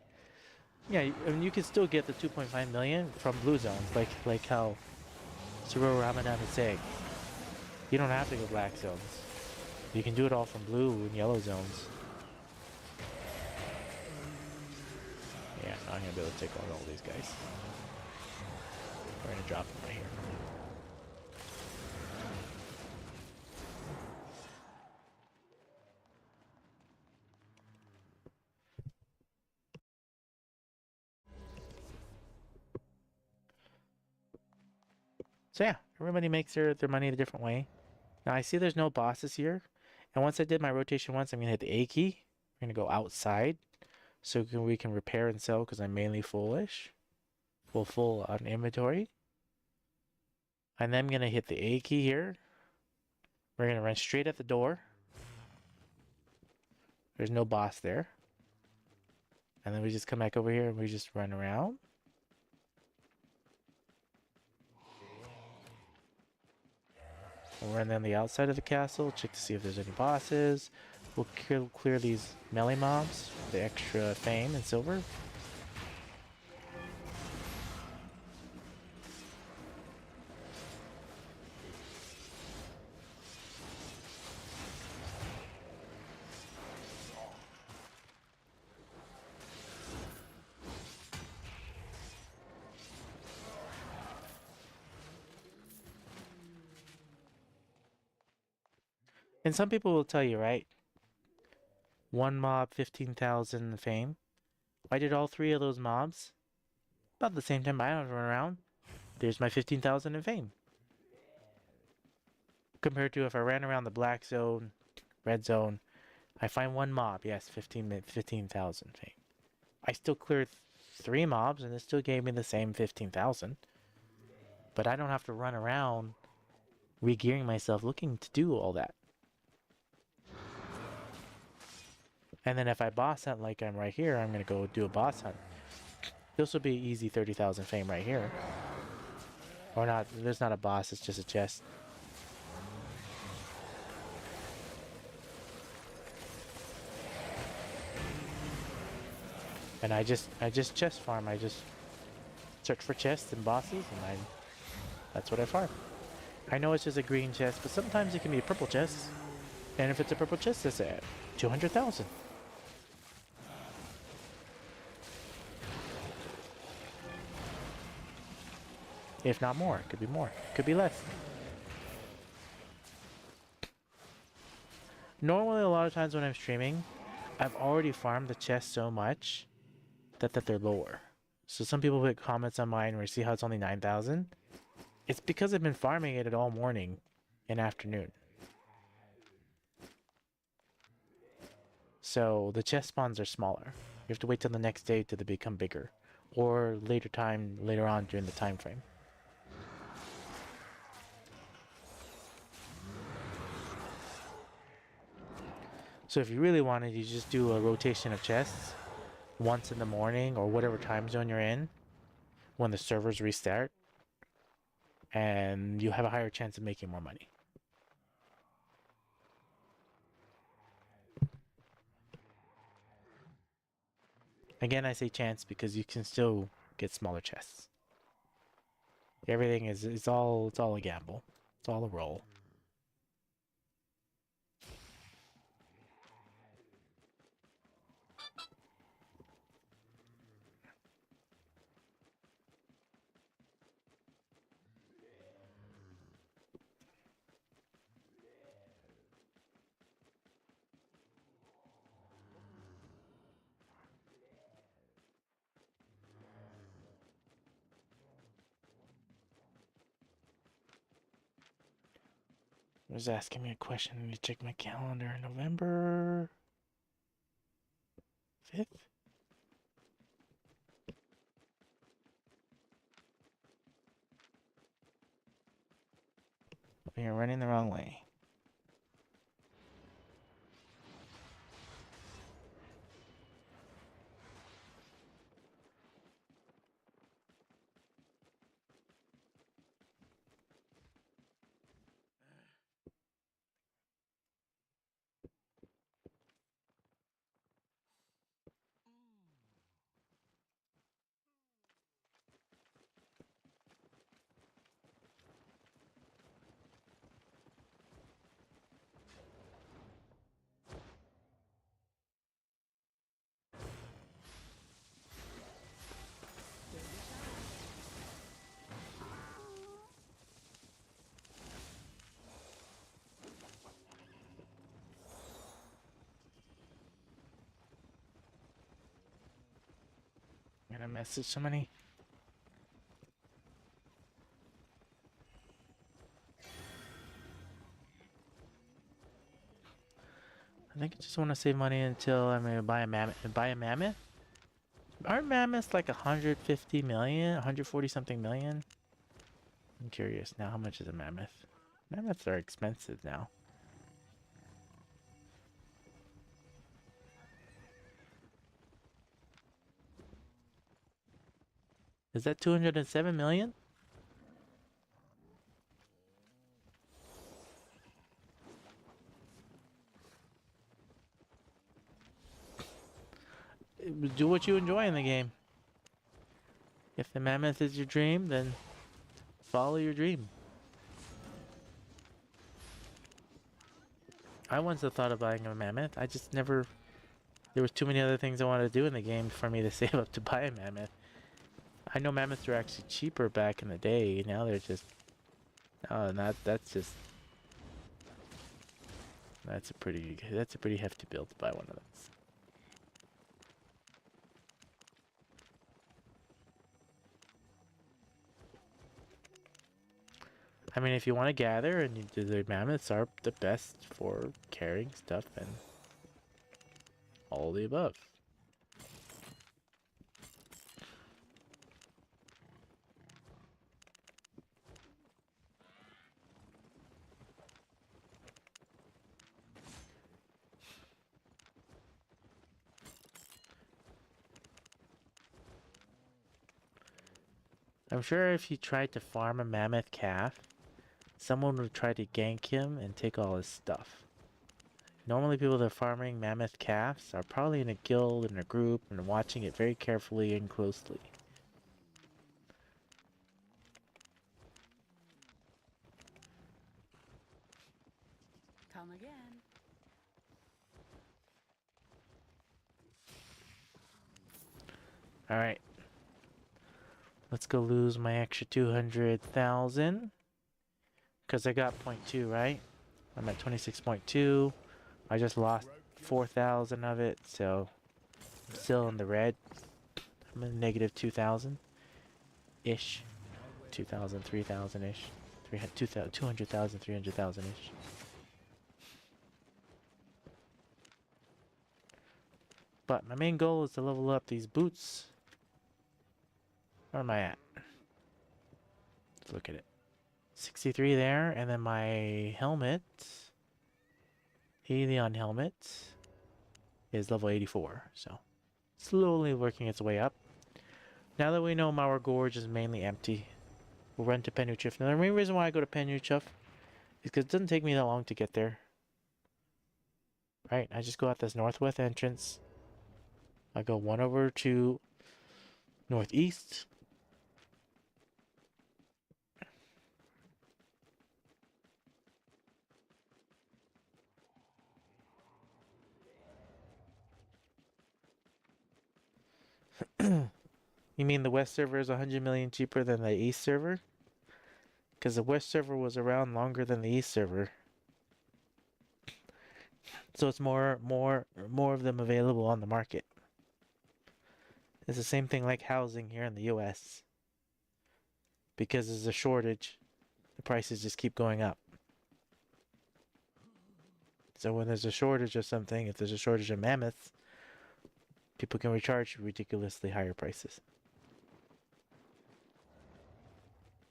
Yeah, I mean, you can still get the 2.5 million from blue zones, like how Suro Ramadan is saying. You don't have to go black zones. You can do it all from blue and yellow zones. Yeah, I'm not gonna be able to take on all these guys. We're gonna drop them right here. So yeah, everybody makes their money a different way. Now I see there's no bosses here. And once I did my rotation once, I'm gonna hit the A key. We're gonna go outside so we can repair and sell because I'm mainly fullish. Full on inventory. And then I'm gonna hit the A key here. We're gonna run straight at the door. There's no boss there. And then we just come back over here and we just run around. We'll run down the outside of the castle, check to see if there's any bosses. We'll clear these melee mobs, the extra fame and silver. And some people will tell you, right? One mob, 15,000 fame. I did all 3 of those mobs about the same time I don't run around. There's my 15,000 in fame. Compared to if I ran around the black zone, red zone, I find one mob, yes, 15,000 fame. I still cleared 3 mobs and it still gave me the same 15,000. But I don't have to run around re-gearing myself looking to do all that. And then if I boss hunt like I'm right here, I'm going to go do a boss hunt. This will be easy 30,000 fame right here. Or not, there's not a boss, it's just a chest. And I just chest farm, I just search for chests and bosses and that's what I farm. I know it's just a green chest, but sometimes it can be a purple chest. And if it's a purple chest, it's at 200,000. If not more, it could be more, it could be less. Normally, a lot of times when I'm streaming, I've already farmed the chest so much that they're lower. So some people put comments on mine where you see how it's only 9,000. It's because I've been farming it all morning and afternoon. So the chest spawns are smaller. You have to wait till the next day till they become bigger, or later on during the time frame. So if you really wanted, you just do a rotation of chests once in the morning or whatever time zone you're in when the servers restart, and you have a higher chance of making more money. Again, I say chance because you can still get smaller chests. Everything is it's all a gamble. It's all a roll. Was asking me a question. Let me check my calendar. November 5th? You're running the wrong way. I'm gonna message somebody. I think I just want to save money until I'm gonna buy a mammoth. Aren't mammoths like 150 million, 140 something million? I'm curious now. How much is a mammoth? Mammoths are expensive now. Is that 207 million? Do what you enjoy in the game. If the mammoth is your dream, then follow your dream. I once have thought of buying a mammoth. I just never... There was too many other things I wanted to do in the game for me to save up to buy a mammoth. I know mammoths were actually cheaper back in the day. Now they're just... Oh, that's just... That's a pretty hefty build to buy one of those. I mean, if you want to gather, and the mammoths are the best for carrying stuff and all the above. I'm sure if you tried to farm a mammoth calf, someone would try to gank him and take all his stuff. Normally people that are farming mammoth calves are probably in a guild, in a group, and watching it very carefully and closely. Come again. Alright. Let's go lose my extra 200,000. Because I got 0.2, right? I'm at 26.2. I just lost 4,000 of it, so I'm still in the red. I'm in negative 2,000-ish. 2,000, 3,000-ish. 200,000, 300,000-ish. But my main goal is to level up these boots. Where am I at? Let's look at it. 63 there, and then my helmet, Albion helmet, is level 84. So slowly working its way up. Now that we know Mauer Gorge is mainly empty, we'll run to Penuchif. Now the main reason why I go to Penuchif is because it doesn't take me that long to get there. Right? I just go out this northwest entrance. I go one over to northeast. You mean the west server is 100 million cheaper than the east server? Because the west server was around longer than the east server. So it's more of them available on the market. It's the same thing like housing here in the US. Because there's a shortage, the prices just keep going up. So when there's a shortage of something, if there's a shortage of mammoths, people can recharge ridiculously higher prices.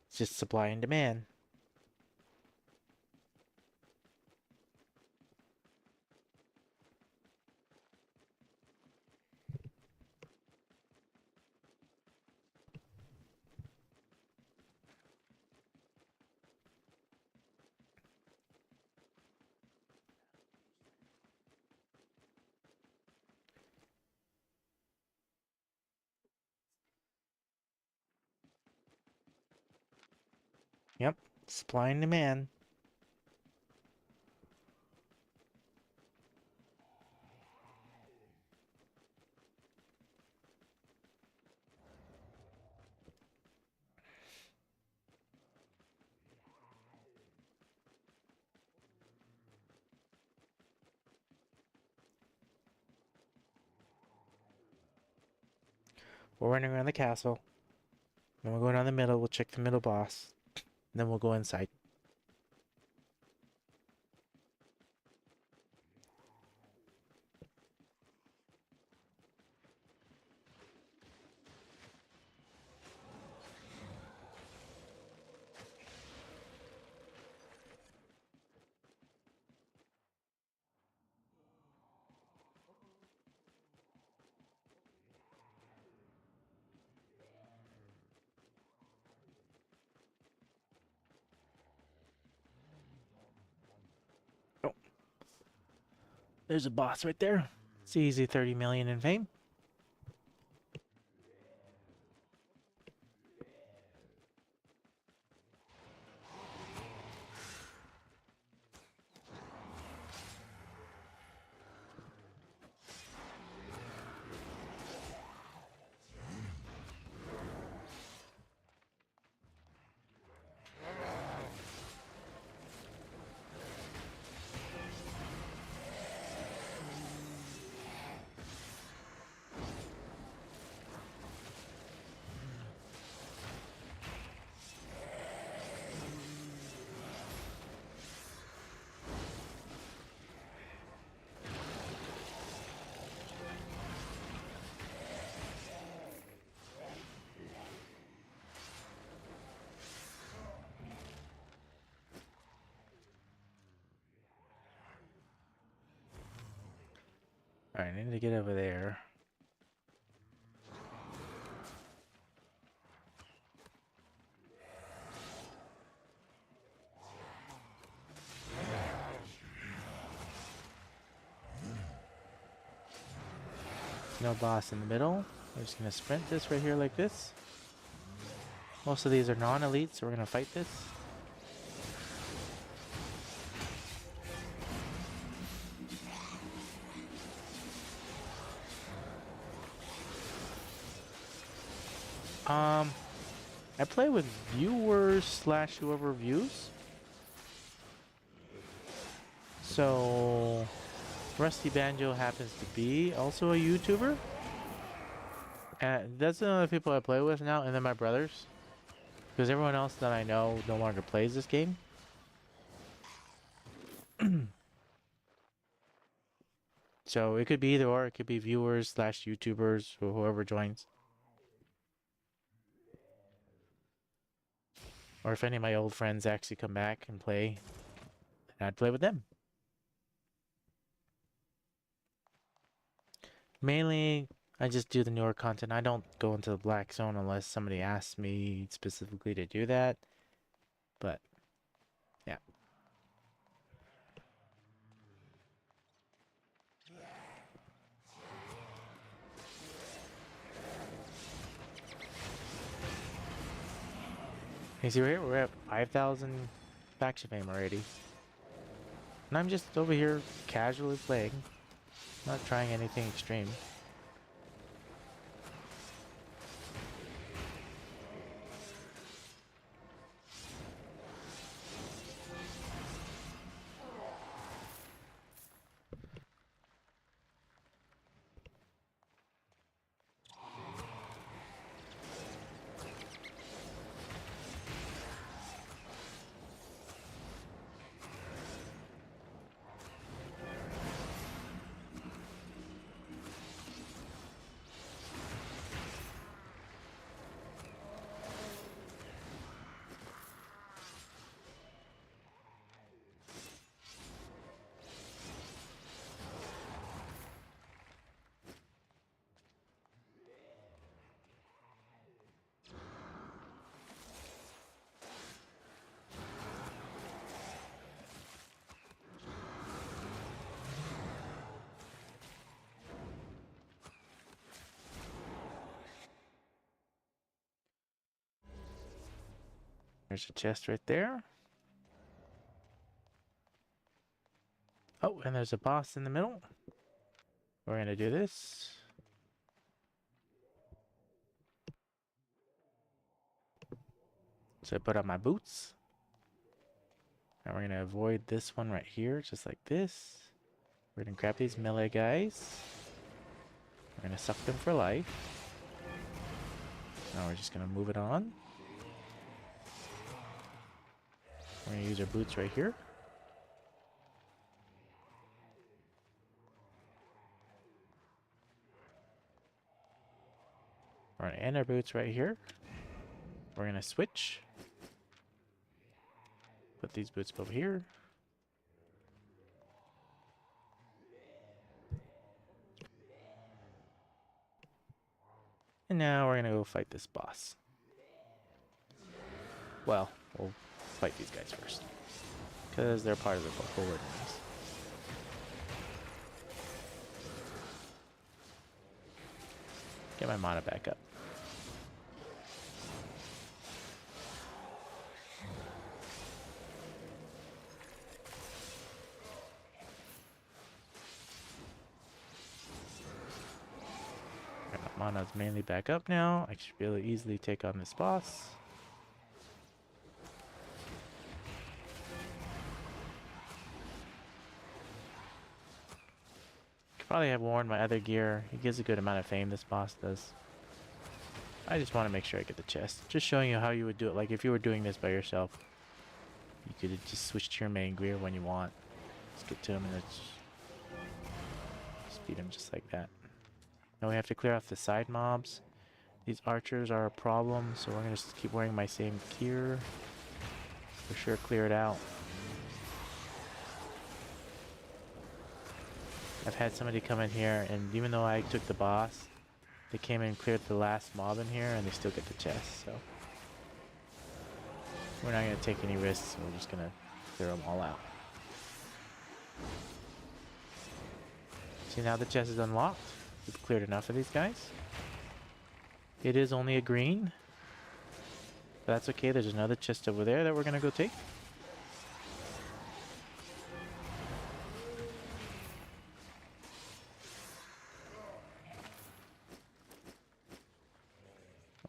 It's just supply and demand. Yep, supply and demand. We're running around the castle. Then we'll go down the middle, we'll check the middle boss. Then we'll go inside. Oh, there's a boss right there. It's easy 30 million in fame. Alright, I need to get over there. No boss in the middle. We're just gonna sprint this right here like this. Most of these are non-elite, so we're gonna fight this. I play with viewers slash whoever views. So Rusty Banjo happens to be also a YouTuber. And that's the only people I play with now, and then my brothers. Because everyone else that I know no longer plays this game. So it could be either or. It could be viewers / YouTubers or whoever joins. Or if any of my old friends actually come back and play, then I'd play with them. Mainly, I just do the newer content. I don't go into the black zone unless somebody asks me specifically to do that. But, yeah. You see, we're at 5,000 faction fame already. And I'm just over here casually playing. Not trying anything extreme. There's a chest right there. Oh, and there's a boss in the middle. We're gonna do this. So I put on my boots. And we're gonna avoid this one right here, just like this. We're gonna grab these melee guys. We're gonna suck them for life. Now we're just gonna move it on. We're gonna use our boots right here. We're gonna end our boots right here. We're gonna switch. Put these boots over here. And now we're gonna go fight this boss. Well, we'll fight these guys first. Because they're part of the forward enemies. Get my mana back up. My mana's mainly back up now. I should be able to easily take on this boss. Could probably have worn my other gear. He gives a good amount of fame, this boss does. I just want to make sure I get the chest. Just showing you how you would do it. Like if you were doing this by yourself, you could just switch to your main gear when you want. Just get to him and just beat him just like that. Now we have to clear off the side mobs. These archers are a problem, so we're gonna just keep wearing my same gear. For sure clear it out. I've had somebody come in here, and even though I took the boss, they came in and cleared the last mob in here, and they still get the chest, so... We're not gonna take any risks, we're just gonna clear them all out. See, now the chest is unlocked. We've cleared enough of these guys. It is only a green. But that's okay, there's another chest over there that we're gonna go take.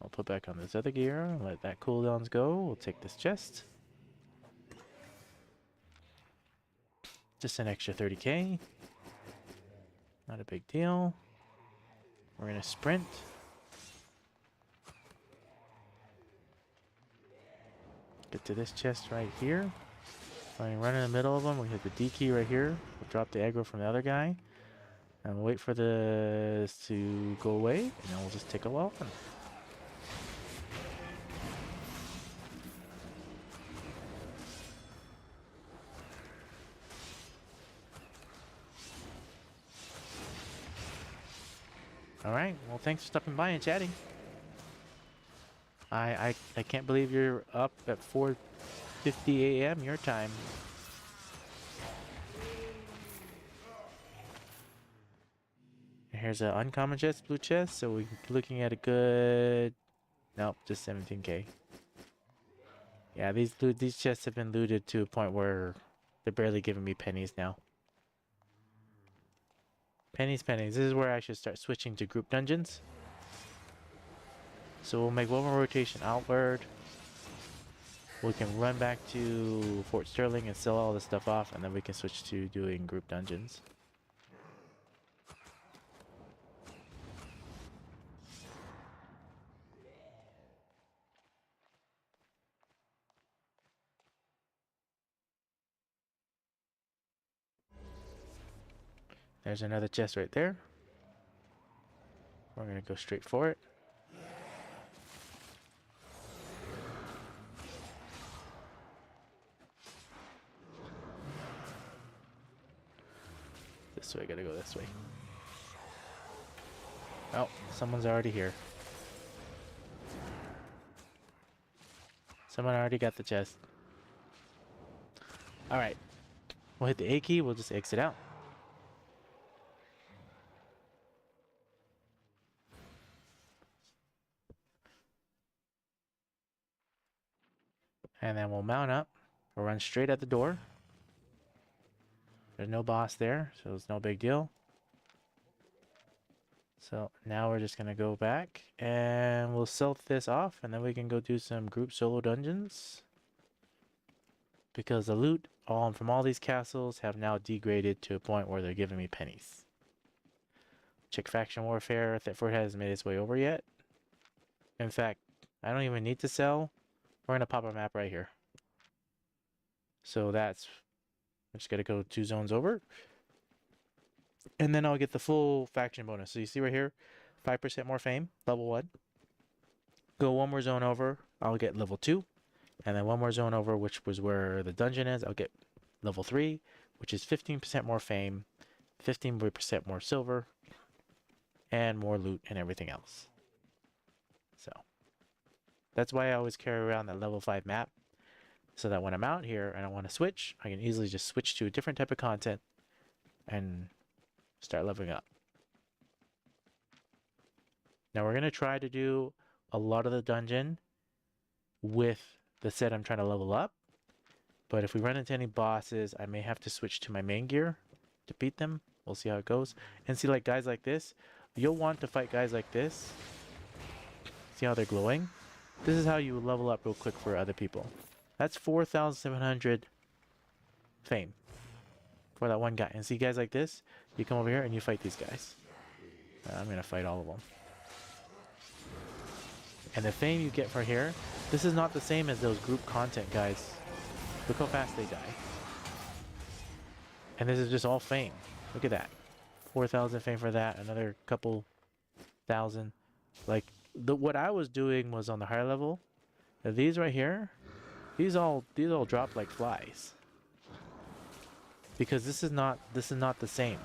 I'll put back on this other gear and let that cooldowns go. We'll take this chest. Just an extra 30k. Not a big deal. We're gonna sprint. Get to this chest right here. When we run in the middle of them, we hit the D key right here. We'll drop the aggro from the other guy. And we'll wait for this to go away, and then we'll just take a while. Alright, well thanks for stopping by and chatting. I can't believe you're up at 4:50 a.m. your time. Here's an uncommon chest, blue chest, so we're looking at a good... Nope, just 17k. Yeah, these chests have been looted to a point where they're barely giving me pennies now. Pennies, pennies. This is where I should start switching to group dungeons. So we'll make one more rotation outward. We can run back to Fort Sterling and sell all this stuff off, and then we can switch to doing group dungeons. There's another chest right there. We're going to go straight for it. This way, I gotta go this way. Oh, someone's already here. Someone already got the chest. Alright. We'll hit the A key, we'll just exit out. And then we'll mount up. We'll run straight at the door. There's no boss there, so it's no big deal. So now we're just gonna go back and we'll sell this off, and then we can go do some group solo dungeons. Because the loot from all these castles have now degraded to a point where they're giving me pennies. Check faction warfare. Thetford hasn't made its way over yet. In fact, I don't even need to sell. We're gonna pop a map right here. So that's... I'm just gonna go 2 zones over. And then I'll get the full faction bonus. So you see right here, 5% more fame, level 1. Go 1 more zone over, I'll get level 2. And then 1 more zone over, which was where the dungeon is, I'll get level 3, which is 15% more fame, 15% more silver, and more loot and everything else. So that's why I always carry around that level 5 map. So that when I'm out here and I want to switch, I can easily just switch to a different type of content and start leveling up. Now we're going to try to do a lot of the dungeon with the set I'm trying to level up. But if we run into any bosses, I may have to switch to my main gear to beat them. We'll see how it goes. And see, like guys like this, you'll want to fight guys like this. See how they're glowing? This is how you level up real quick for other people. That's 4,700 fame for that one guy. And see guys like this, you come over here and you fight these guys. I'm going to fight all of them. And the fame you get for here, this is not the same as those group content guys. Look how fast they die. And this is just all fame. Look at that. 4,000 fame for that, another couple thousand. Like, what I was doing was on the higher level. Now these right here, these all drop like flies. Because this is not the same.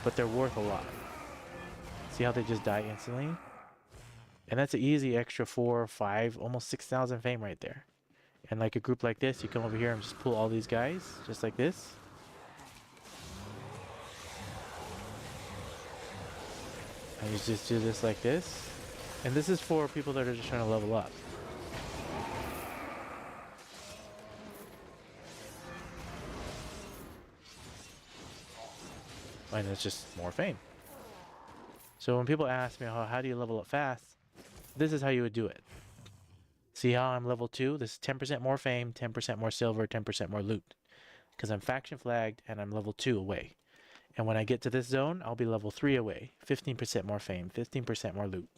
But they're worth a lot. See how they just die instantly? And that's an easy extra 4, 5, almost 6,000 fame right there. And like a group like this, you come over here and just pull all these guys, just like this. And you just do this like this. And this is for people that are just trying to level up. And it's just more fame. So when people ask me, how do you level up fast? This is how you would do it. See how I'm level 2? This is 10% more fame, 10% more silver, 10% more loot. Because I'm faction flagged and I'm level 2 away. And when I get to this zone, I'll be level 3 away. 15% more fame, 15% more loot.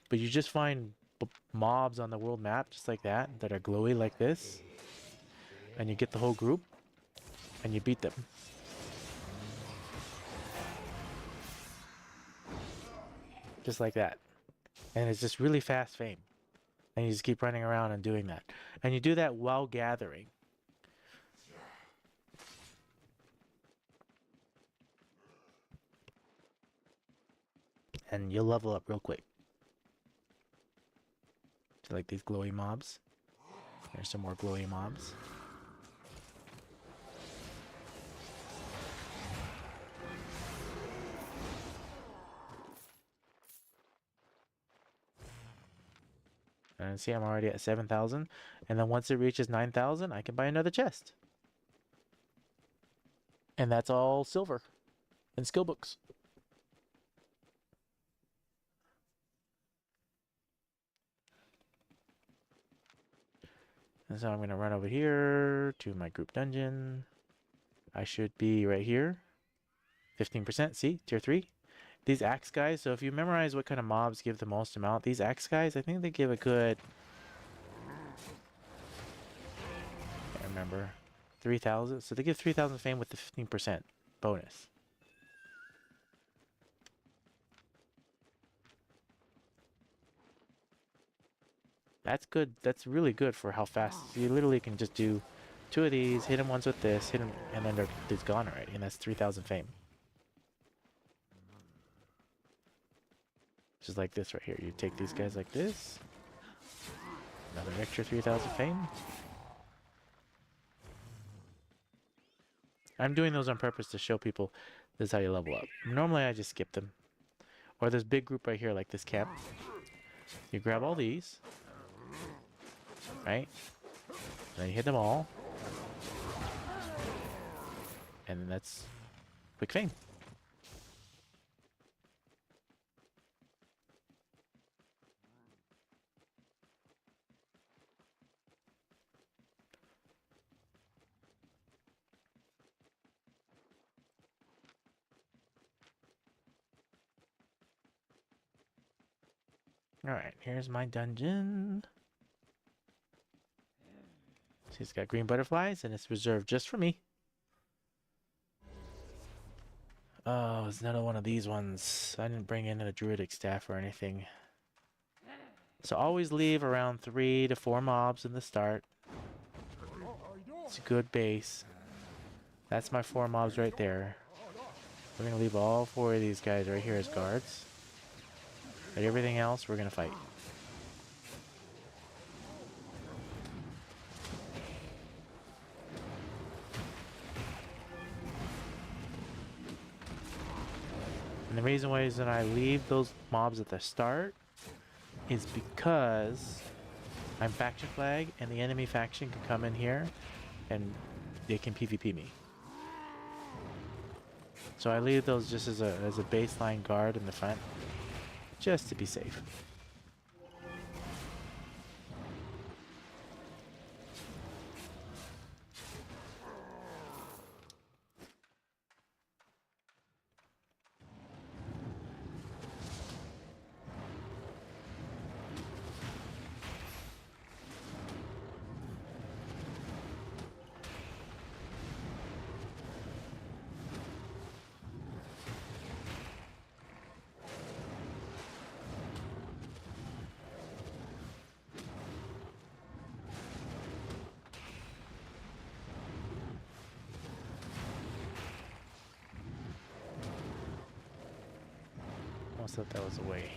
But you just find mobs on the world map just like that are glowy like this. And you get the whole group and you beat them. just like that. And it's just really fast fame. And you just keep running around and doing that. And you do that while gathering. And you'll level up real quick. So like these glowy mobs. There's some more glowy mobs. And see, I'm already at 7,000. And then once it reaches 9,000, I can buy another chest. And that's all silver and skill books. And so I'm going to run over here to my group dungeon. I should be right here. 15%, see? Tier 3. These axe guys, so if you memorize what kind of mobs give the most amount, these axe guys, I think they give a good... I can't remember. 3,000? So they give 3,000 fame with the 15% bonus. That's good. That's really good for how fast. You literally can just do 2 of these, hit them once with this, hit them, and then it's gone already, and that's 3,000 fame. Just like this right here. You take these guys like this. Another extra 3,000 fame. I'm doing those on purpose to show people this is how you level up. Normally I just skip them. Or this big group right here, like this camp. You grab all these. Right? Then you hit them all. And then that's quick fame. Alright, here's my dungeon. See, it's got green butterflies, and it's reserved just for me. Oh, it's another one of these ones. I didn't bring in a druidic staff or anything. So always leave around 3 to 4 mobs in the start. It's a good base. That's my 4 mobs right there. We're going to leave all 4 of these guys right here as guards. But everything else, we're going to fight. And the reason why is that I leave those mobs at the start is because I'm faction flag and the enemy faction can come in here and they can PvP me. So I leave those just as a baseline guard in the front, just to be safe. Almost thought that was a way.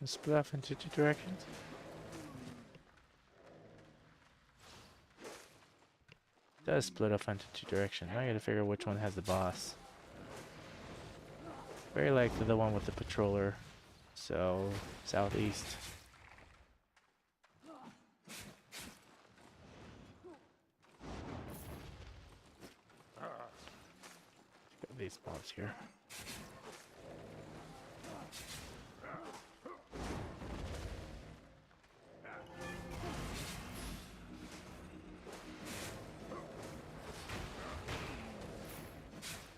Split off into two directions. It does split off into two directions. Now I gotta figure out which one has the boss. Very likely the one with the patroller. So, southeast. Got these mobs here.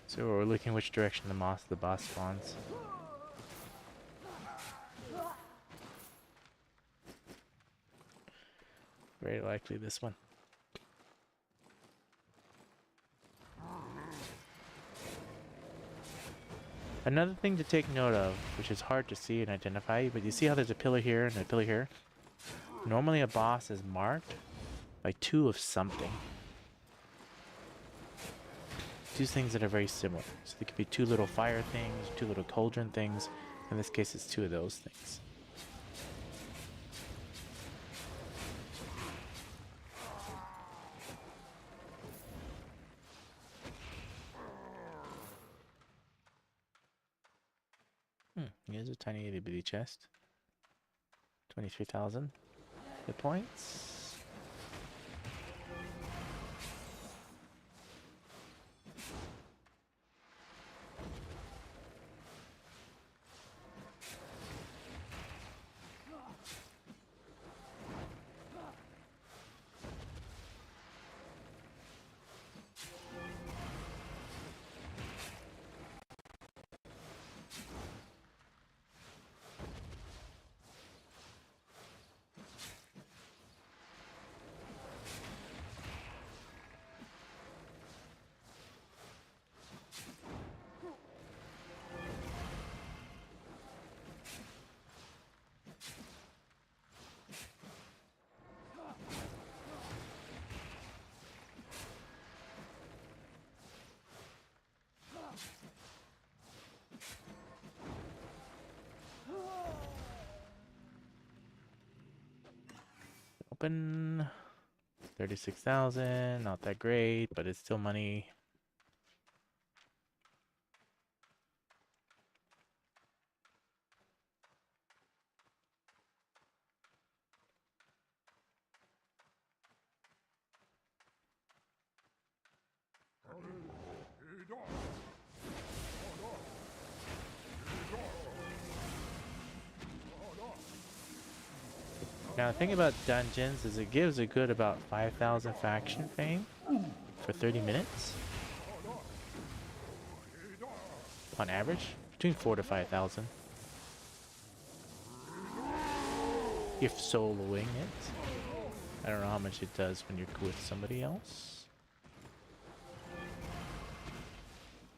So we're looking which direction the boss spawns. Very likely this one. Another thing to take note of, which is hard to see and identify, but you see how there's a pillar here and a pillar here? Normally a boss is marked by two of something. Two things that are very similar. So there could be two little fire things, two little cauldron things. In this case, it's two of those things. Here's a tiny itty bitty chest. 23,000 hit points. Open 36,000, not that great, but it's still money. Now the thing about dungeons is it gives a good about 5,000 faction fame for 30 minutes. On average, between 4 to 5,000. If soloing it. I don't know how much it does when you're with somebody else.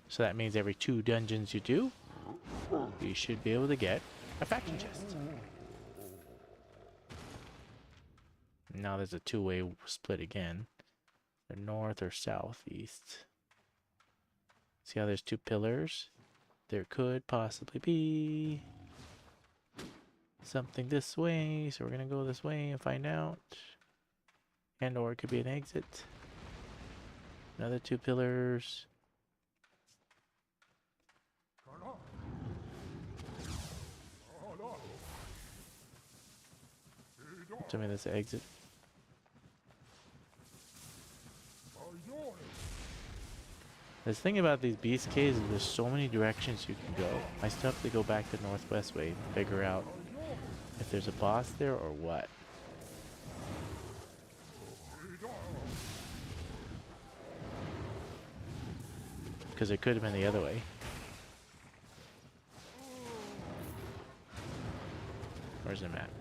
So that means every 2 dungeons you do, you should be able to get a faction chest. Now there's a 2-way split again. They're north or southeast. See how there's 2 pillars? There could possibly be something this way, so we're gonna go this way and find out. And or it could be an exit. Another 2 pillars. Tell me that's an exit. The thing about these beast caves is there's so many directions you can go. I still have to go back the northwest way and figure out if there's a boss there or what. Because it could have been the other way. Where's the map?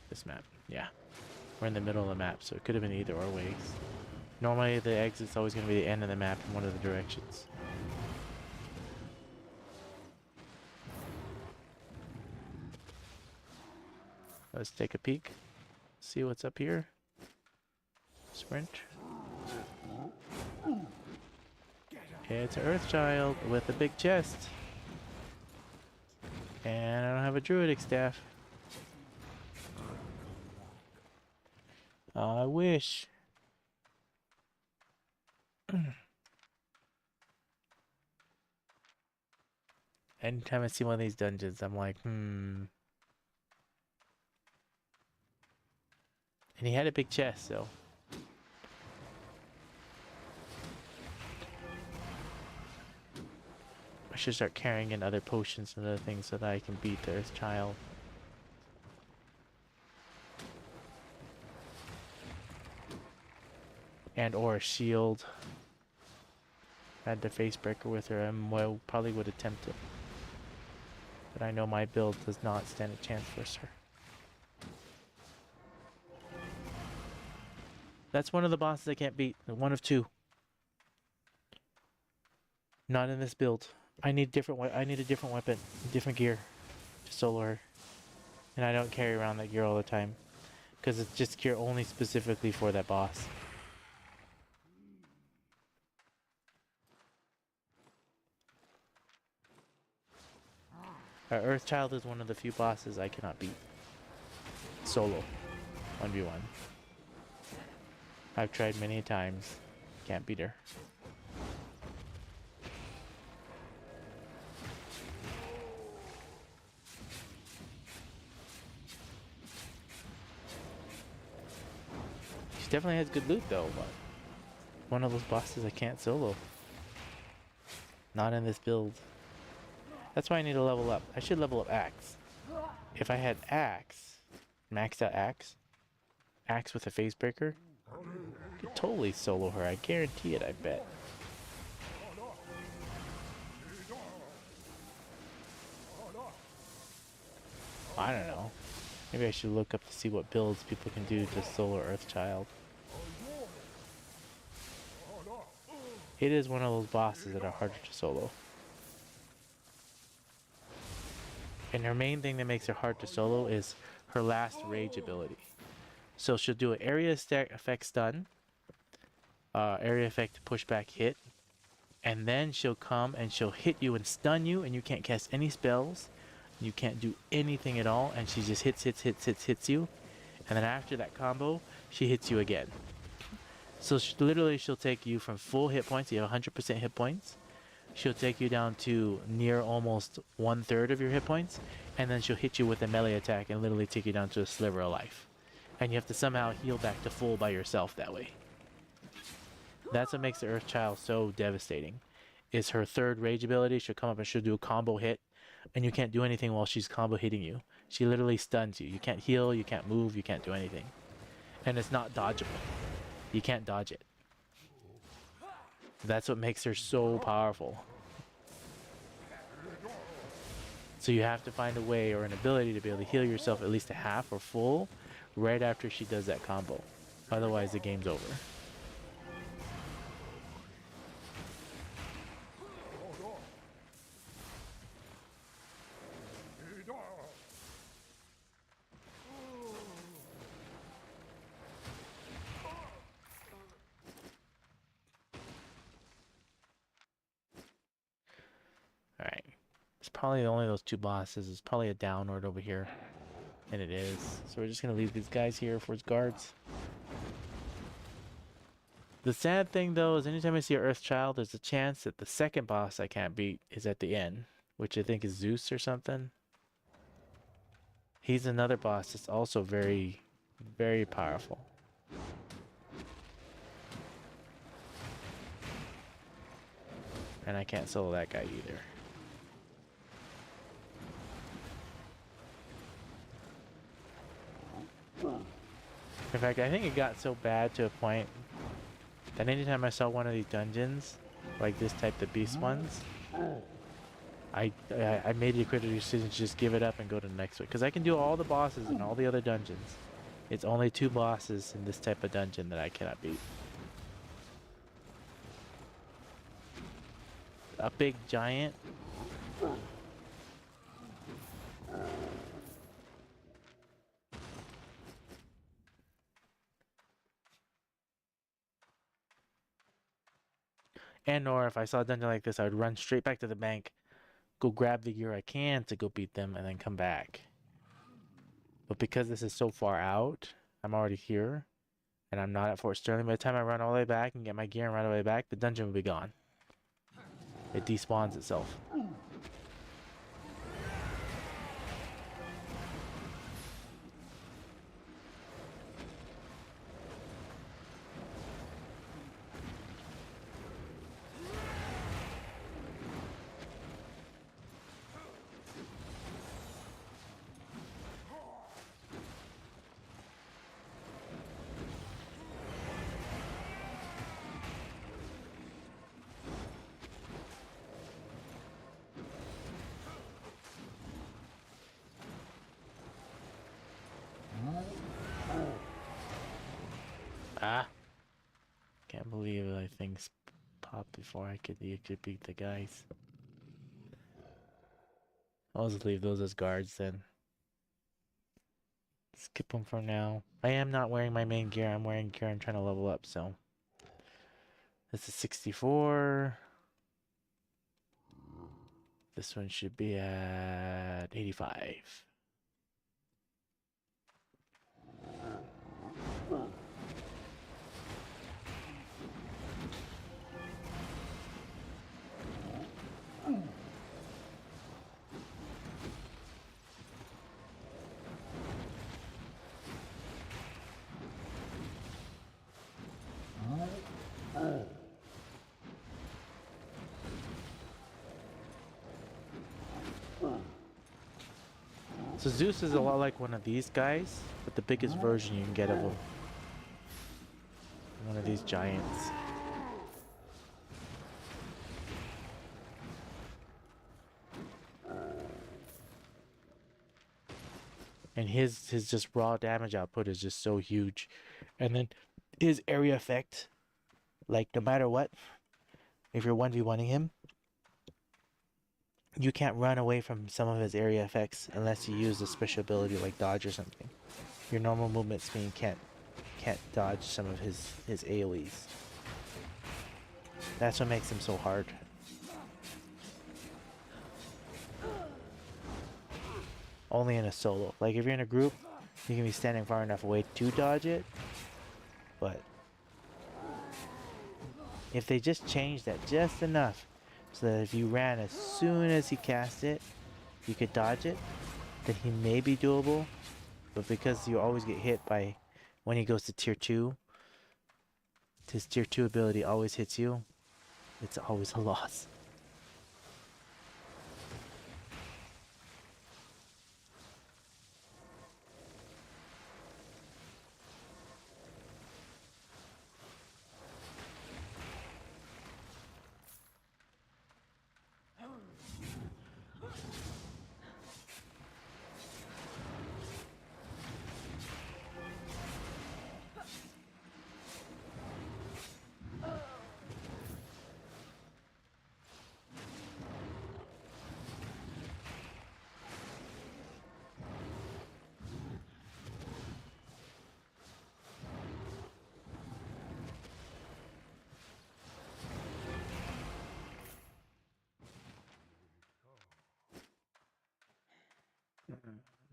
This map. Yeah. We're in the middle of the map, so it could have been either or ways. Normally the exit's always going to be the end of the map in one of the directions. Let's take a peek. See what's up here. Sprint. It's an Earthchild with a big chest. And I don't have a druidic staff. I wish. Anytime I see one of these dungeons, I'm like, hmm. And he had a big chest, so. I should start carrying in other potions and other things so that I can beat the Earth Child. And or a shield. I had the face breaker with her, I probably would attempt it. But I know my build does not stand a chance versus her. That's one of the bosses I can't beat. One of two. Not in this build. I need I need a different weapon, different gear to solo her. And I don't carry around that gear all the time. Because it's just gear only specifically for that boss. Earthchild is one of the few bosses I cannot beat. Solo. 1v1. I've tried many times. Can't beat her. She definitely has good loot though, but one of those bosses I can't solo. Not in this build. That's why I need to level up. I should level up Axe. If I had Axe, maxed out Axe with a face breaker, I could totally solo her. I guarantee it, I bet. I don't know. Maybe I should look up to see what builds people can do to solo Earthchild. It is one of those bosses that are harder to solo. And her main thing that makes her hard to solo is her last rage ability. So she'll do an area effect stun, area effect pushback hit, and then she'll come and she'll hit you and stun you, and you can't cast any spells, you can't do anything at all, and she just hits you, and then after that combo, she hits you again. So she'll take you from full hit points, you have 100% hit points, she'll take you down to near almost 1/3 of your hit points, and then she'll hit you with a melee attack and literally take you down to a sliver of life. And you have to somehow heal back to full by yourself that way. That's what makes the Earthchild so devastating. Is her third rage ability, she'll come up and she'll do a combo hit, and you can't do anything while she's combo hitting you. She literally stuns you. You can't heal, you can't move, you can't do anything. And it's not dodgeable. You can't dodge it. That's what makes her so powerful. So you have to find a way or an ability to be able to heal yourself at least a half or full right after she does that combo. Otherwise the game's over. Alright. It's probably only those two bosses. It's probably a downward over here. And it is. So we're just going to leave these guys here for his guards. The sad thing though is anytime I see an Earthchild, there's a chance that the second boss I can't beat is at the end. Which I think is Zeus or something. He's another boss that's also very, very powerful. And I can't solo that guy either. In fact, I think it got so bad to a point that anytime I saw one of these dungeons, like this type, the beast ones, I made a critical decision to just give it up and go to the next one. Because I can do all the bosses in all the other dungeons. It's only two bosses in this type of dungeon that I cannot beat. A big giant. And or if I saw a dungeon like this, I would run straight back to the bank, go grab the gear I can to go beat them, and then come back. But because this is so far out, I'm already here. and I'm not at Fort Sterling, by the time I run all the way back and get my gear and run all the way back, the dungeon will be gone. It despawns itself. Ah! Can't believe like things popped before I could beat the guys. I'll just leave those as guards then. Skip them for now. I am not wearing my main gear. I'm wearing gear I'm trying to level up, so. This is 64. This one should be at 85. So Zeus is a lot like one of these guys, but the biggest version you can get of him. One of these giants. And his just raw damage output is just so huge. And then his area effect, like no matter what, if you're 1v1ing him, you can't run away from some of his area effects unless you use a special ability like dodge or something. Your normal movement speed can't dodge some of his AoEs. That's what makes him so hard. Only in a solo. Like if you're in a group, you can be standing far enough away to dodge it. But if they just change that just enough so that if you ran as soon as he cast it, you could dodge it, then he may be doable. But because you always get hit by when he goes to tier 2, his tier 2 ability always hits you, it's always a loss.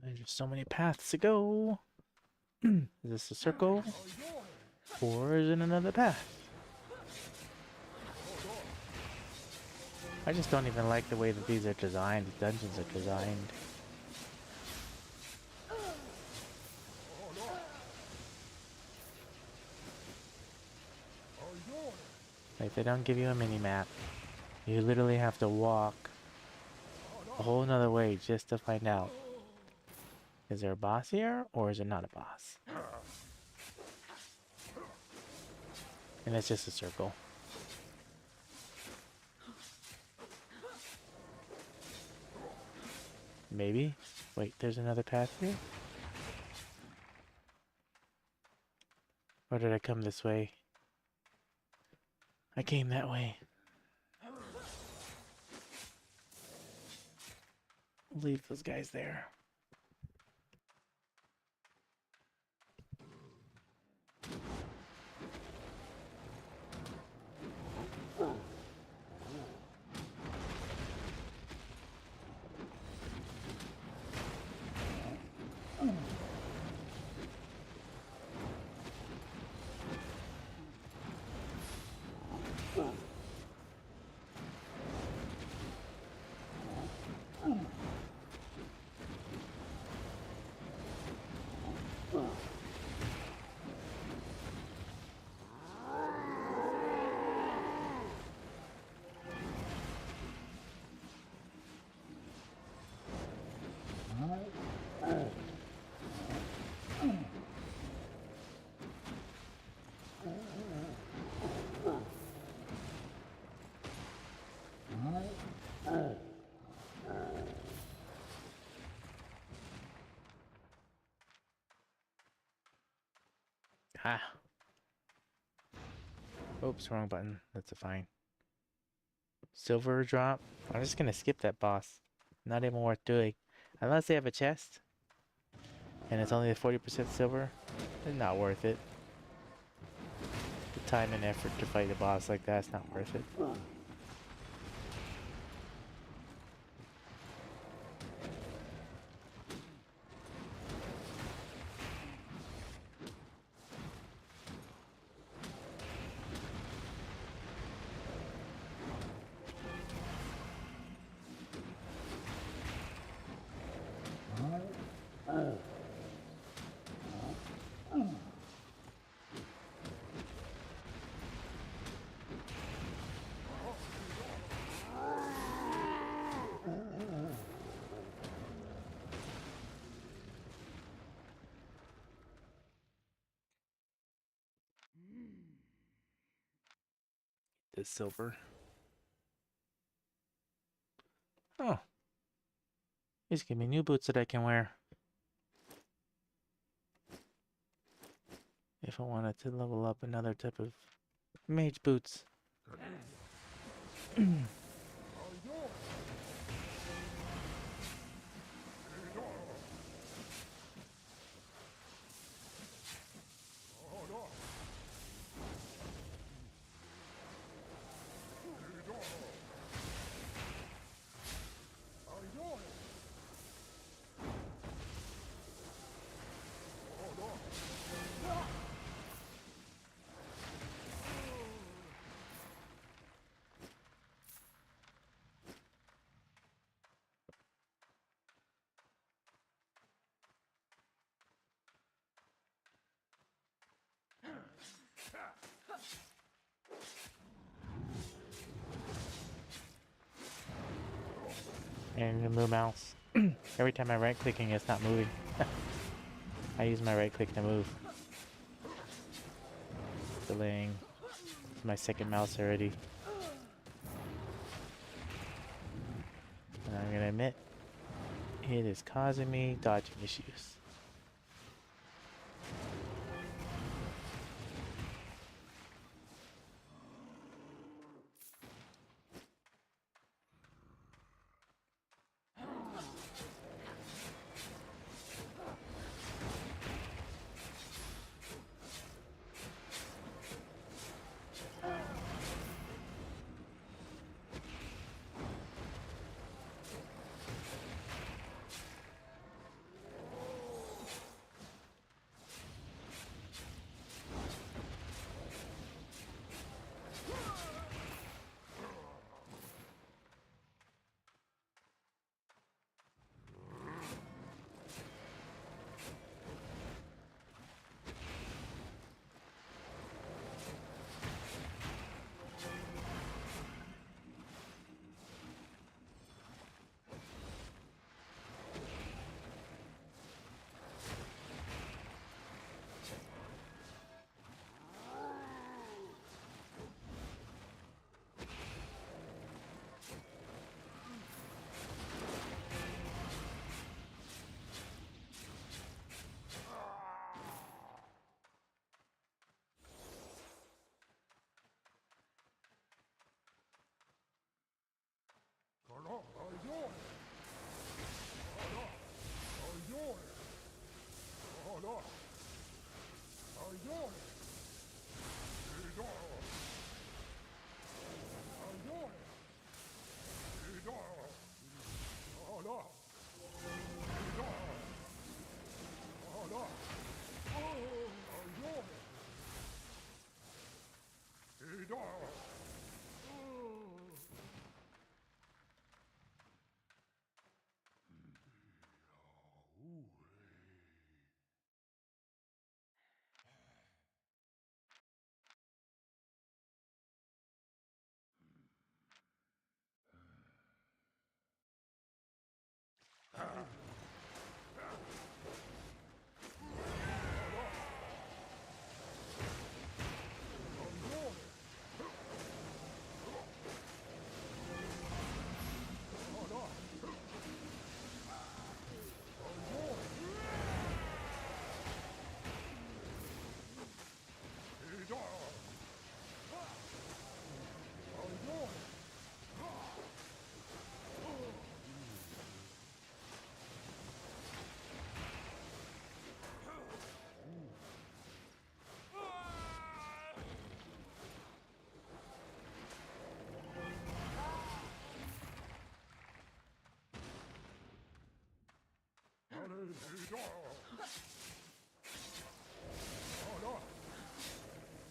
There's just so many paths to go. Is this a circle? Or is it another path? I just don't even like the way that these are designed. The dungeons are designed. Like they don't give you a mini map. You literally have to walk a whole nother way just to find out. Is there a boss here or is it not a boss? And it's just a circle. Maybe? Wait, there's another path here? Or did I come this way? I came that way. Leave those guys there. Ah. Oops, wrong button. That's a fine. Silver drop. I'm just gonna skip that boss. Not even worth doing. Unless they have a chest. And it's only 40% silver. It's not worth it. The time and effort to fight a boss like that's not worth it. This silver. Oh. He's giving me new boots that I can wear. If I wanted to level up another type of mage boots. And the move mouse. Every time I'm right clicking, it's not moving. I use my right click to move. Delaying. It's my second mouse already. And I'm gonna admit, it is causing me dodging issues.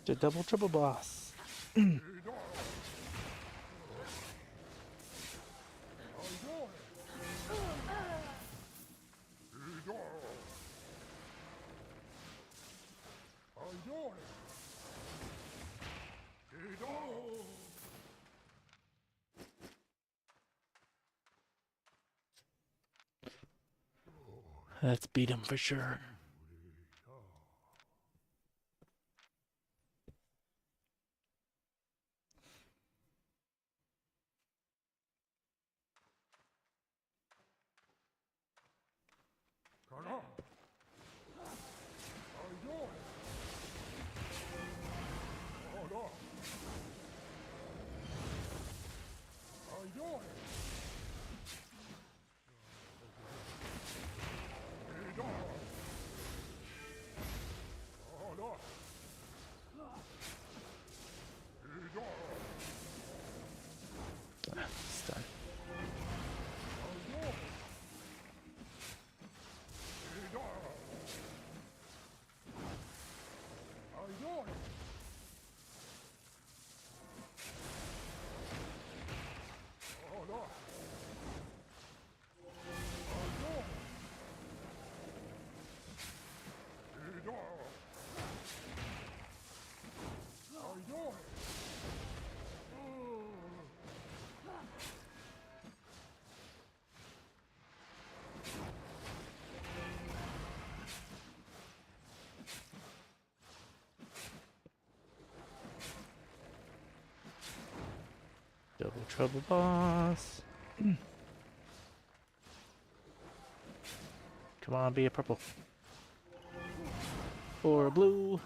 The double triple boss. Let's beat him for sure. Stun. Double trouble boss. Come on, be a purple. Or a blue.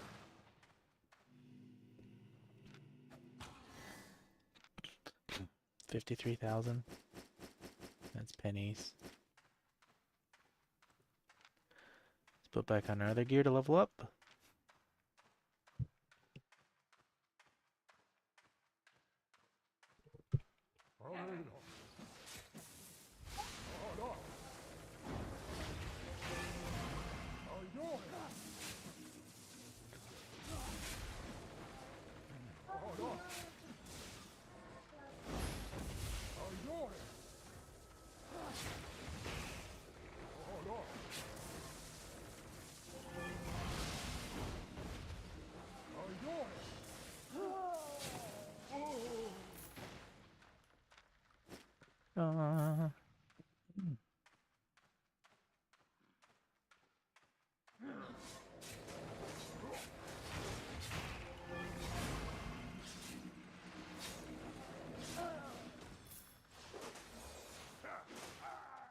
$53,000. That's pennies. Let's put back on our other gear to level up.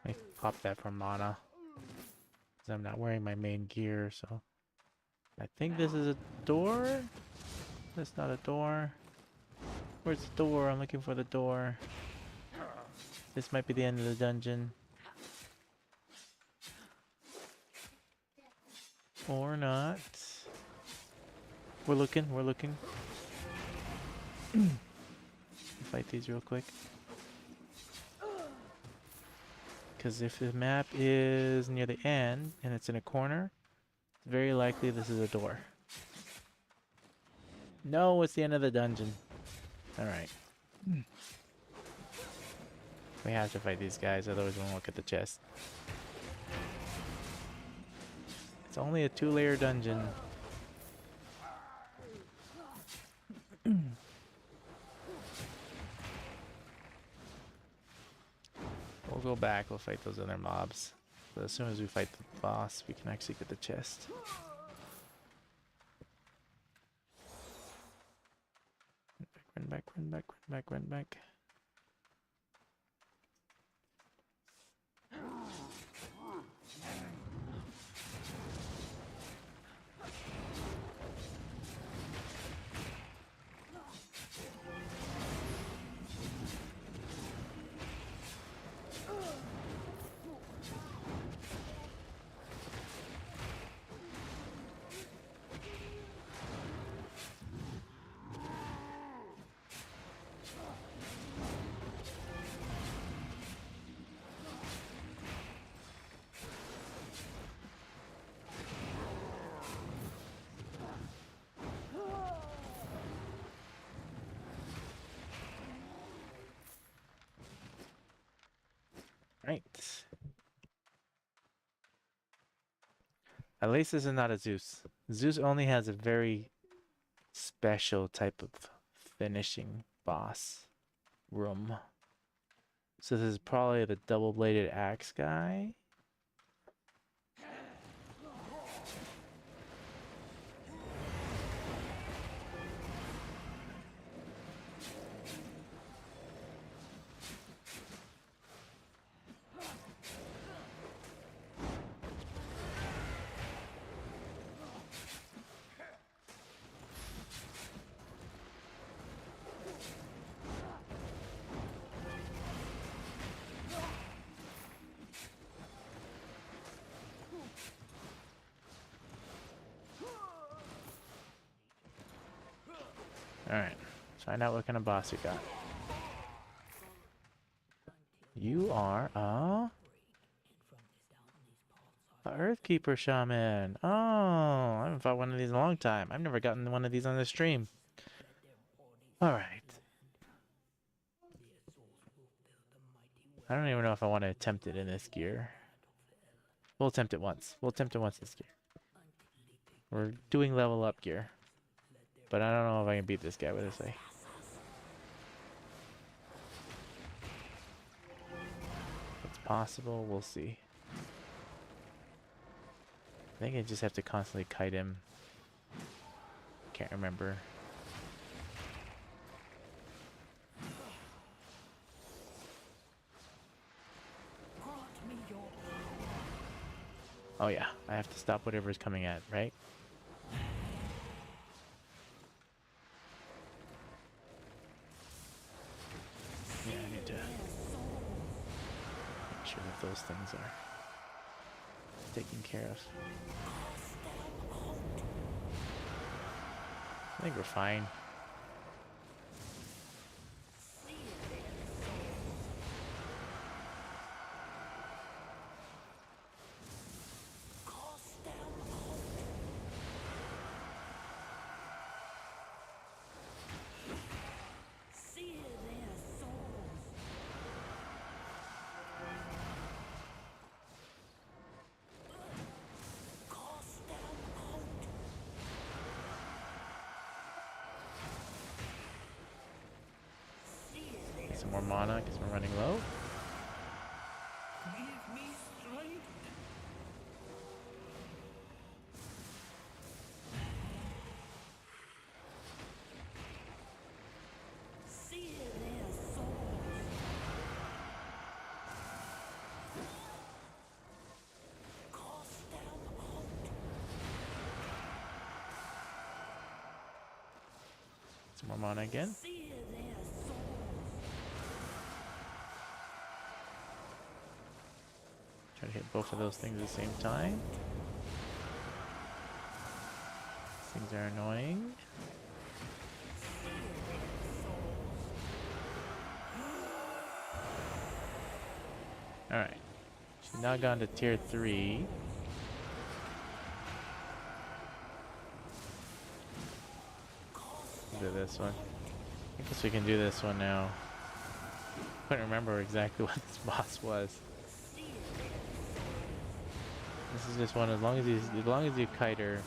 I pop that for mana. Because I'm not wearing my main gear, so. I think this is a door? That's not a door. Where's the door? I'm looking for the door. This might be the end of the dungeon. Or not. We're looking. Fight these real quick. Because if the map is near the end and it's in a corner, it's very likely this is a door. No, it's the end of the dungeon. Alright. We have to fight these guys, otherwise we won't look at the chest. It's only a 2-layer dungeon. We'll go back, we'll fight those other mobs. But as soon as we fight the boss, we can actually get the chest. Run back. At least this is not a Zeus. Zeus only has a very special type of finishing boss room. So this is probably the double-bladed axe guy. Alright, let's find out what kind of boss you got. You are a Earthkeeper Shaman. Oh, I haven't fought one of these in a long time. I've never gotten one of these on the stream. Alright. I don't even know if I want to attempt it in this gear. We'll attempt it once. We'll attempt it once this gear. We're doing level up gear. But I don't know if I can beat this guy with this way. It's possible. We'll see. I think I just have to constantly kite him. Can't remember. Oh yeah, I have to stop whatever's coming at, right? Yeah, I need to make sure that those things are taken care of. I think we're fine. Some more mana because we're running low. Some more mana again. Try to hit both of those things at the same time. These things are annoying. Alright. She's now gone to tier 3. Do this one. I guess we can do this one now. Couldn't remember exactly what this boss was. This is just one. As long as you kite her,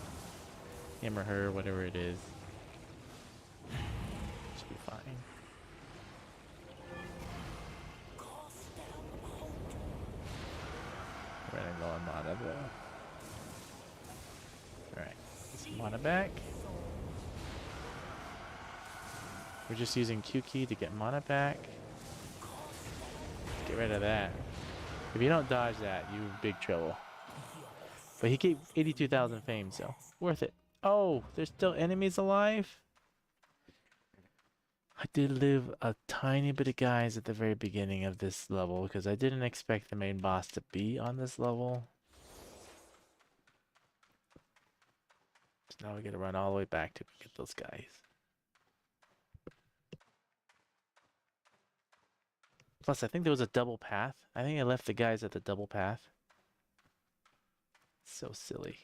him or her, whatever it is, should be fine. Running low on mana though. All right, get some mana back. We're just using Q key to get mana back. Get rid of that. If you don't dodge that, you're in big trouble. But he gave 82,000 fame, so worth it. Oh, there's still enemies alive? I did leave a tiny bit of guys at the very beginning of this level because I didn't expect the main boss to be on this level. So now we gotta run all the way back to get those guys. Plus, I think there was a double path. I think I left the guys at the double path. So silly.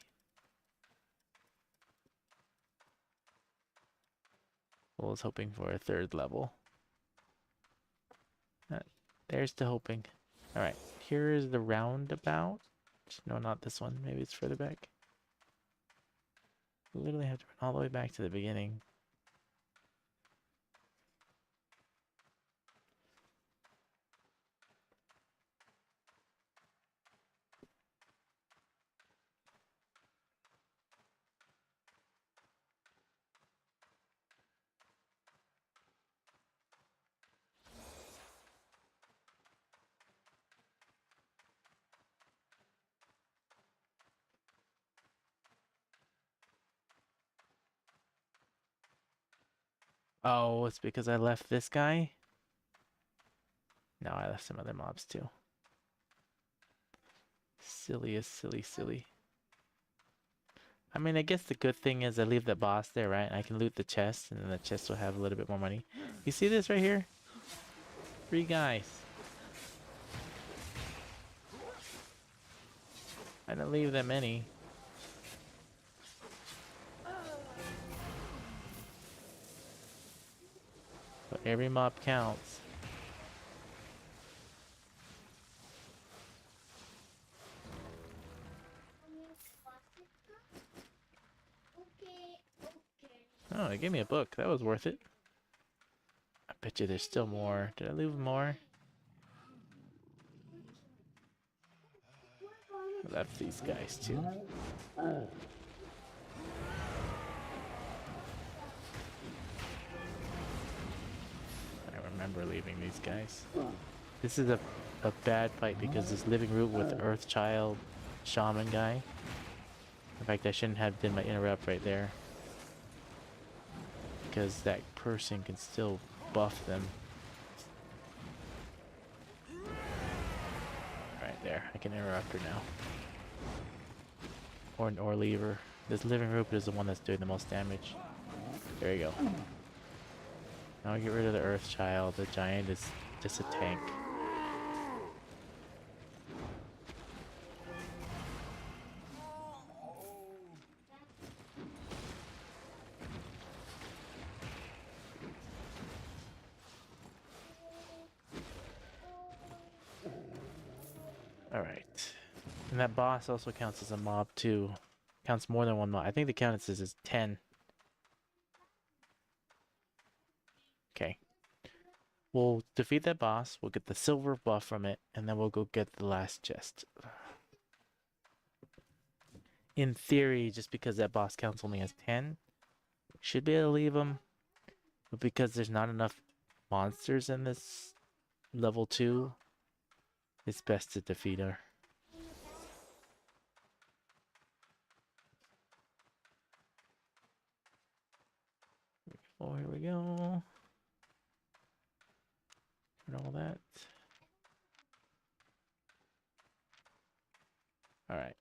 I was hoping for a third level. There's the hoping. Alright, here is the roundabout. No, not this one. Maybe it's further back. Literally have to run all the way back to the beginning. Oh, it's because I left this guy? No, I left some other mobs too. Silliest, silly, silly. I mean, I guess the good thing is I leave the boss there, right? I can loot the chest, and then the chest will have a little bit more money. You see this right here? 3 guys. I didn't leave them any. But every mob counts. Oh, it gave me a book. That was worth it. I bet you there's still more. Did I leave more? I left these guys too. I remember leaving these guys. This is a bad fight because this living root with Earthchild Shaman guy. In fact, I shouldn't have did my interrupt right there. Because that person can still buff them. Right there, I can interrupt her now. Or leave her. This living root is the one that's doing the most damage. There you go. Now I get rid of the Earthchild. The giant is just a tank. Alright. And that boss also counts as a mob too. Counts more than one mob. I think the count says is 10. Okay. We'll defeat that boss, we'll get the silver buff from it, and then we'll go get the last chest. In theory, just because that boss counts only as 10, should be able to leave him. But because there's not enough monsters in this level 2, it's best to defeat her. Oh, here we go. And all that. Alright.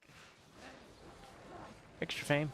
Extra fame.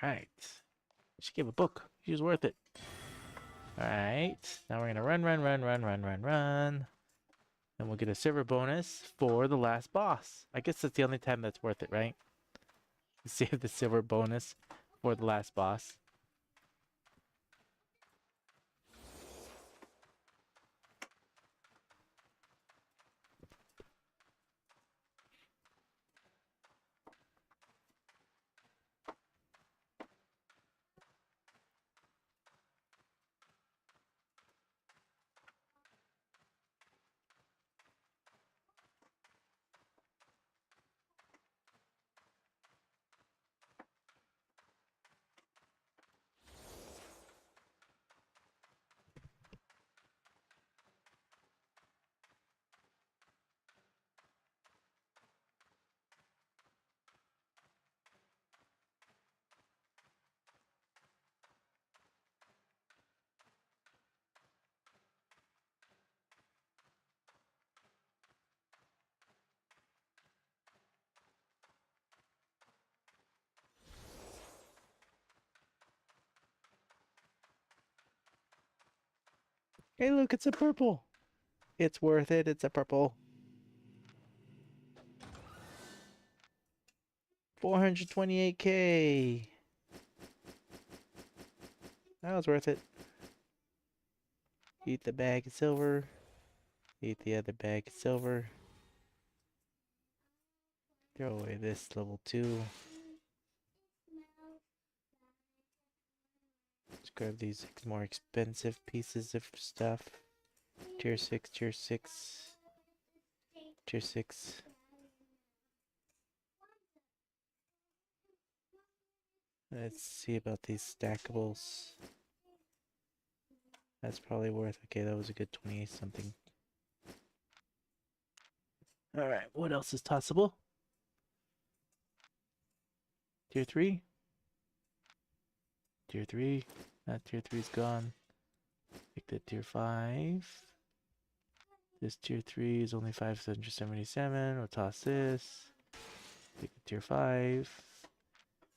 Alright. She gave a book. She was worth it. Alright. Now we're gonna run. And we'll get a silver bonus for the last boss. I guess that's the only time that's worth it, right? Save the silver bonus for the last boss. Hey, look, it's a purple. It's worth it. It's a purple. 428K. That was worth it. Eat the bag of silver. Eat the other bag of silver. Throw away this level 2. Let's grab these more expensive pieces of stuff. Tier 6, tier 6. Tier 6. Let's see about these stackables. That's probably worth. Okay, that was a good 20 something. Alright, what else is tossable? Tier 3? Tier 3. That tier 3's gone. Take the tier 5. This tier 3 is only 577. We'll toss this. Take the tier 5.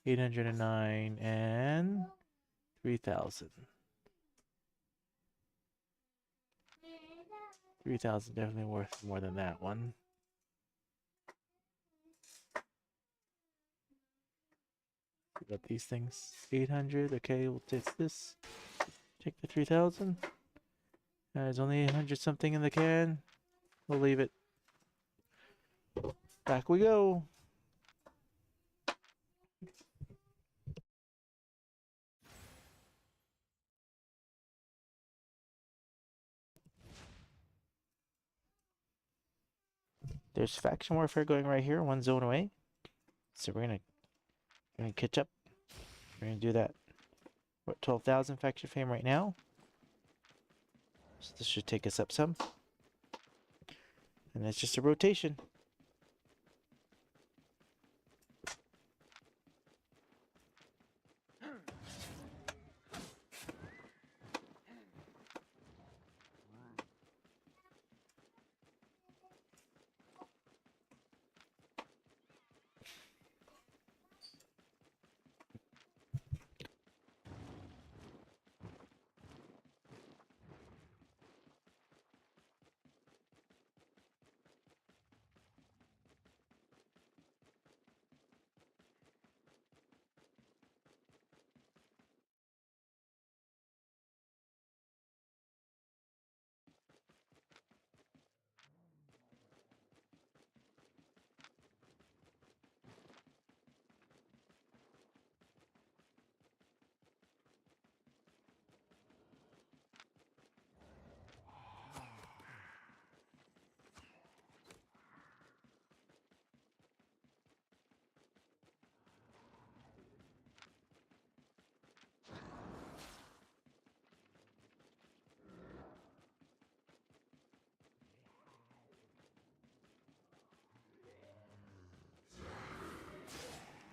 809 and 3,000. 3,000 definitely worth more than that one. Got these things. 800. Okay, we'll take this. Take the 3,000. There's only 800 something in the can. We'll leave it. Back we go. There's faction warfare going right here, one zone away. So we're gonna catch up. We're gonna do that. We're at 12,000 faction fame right now. So this should take us up some. And it's just a rotation.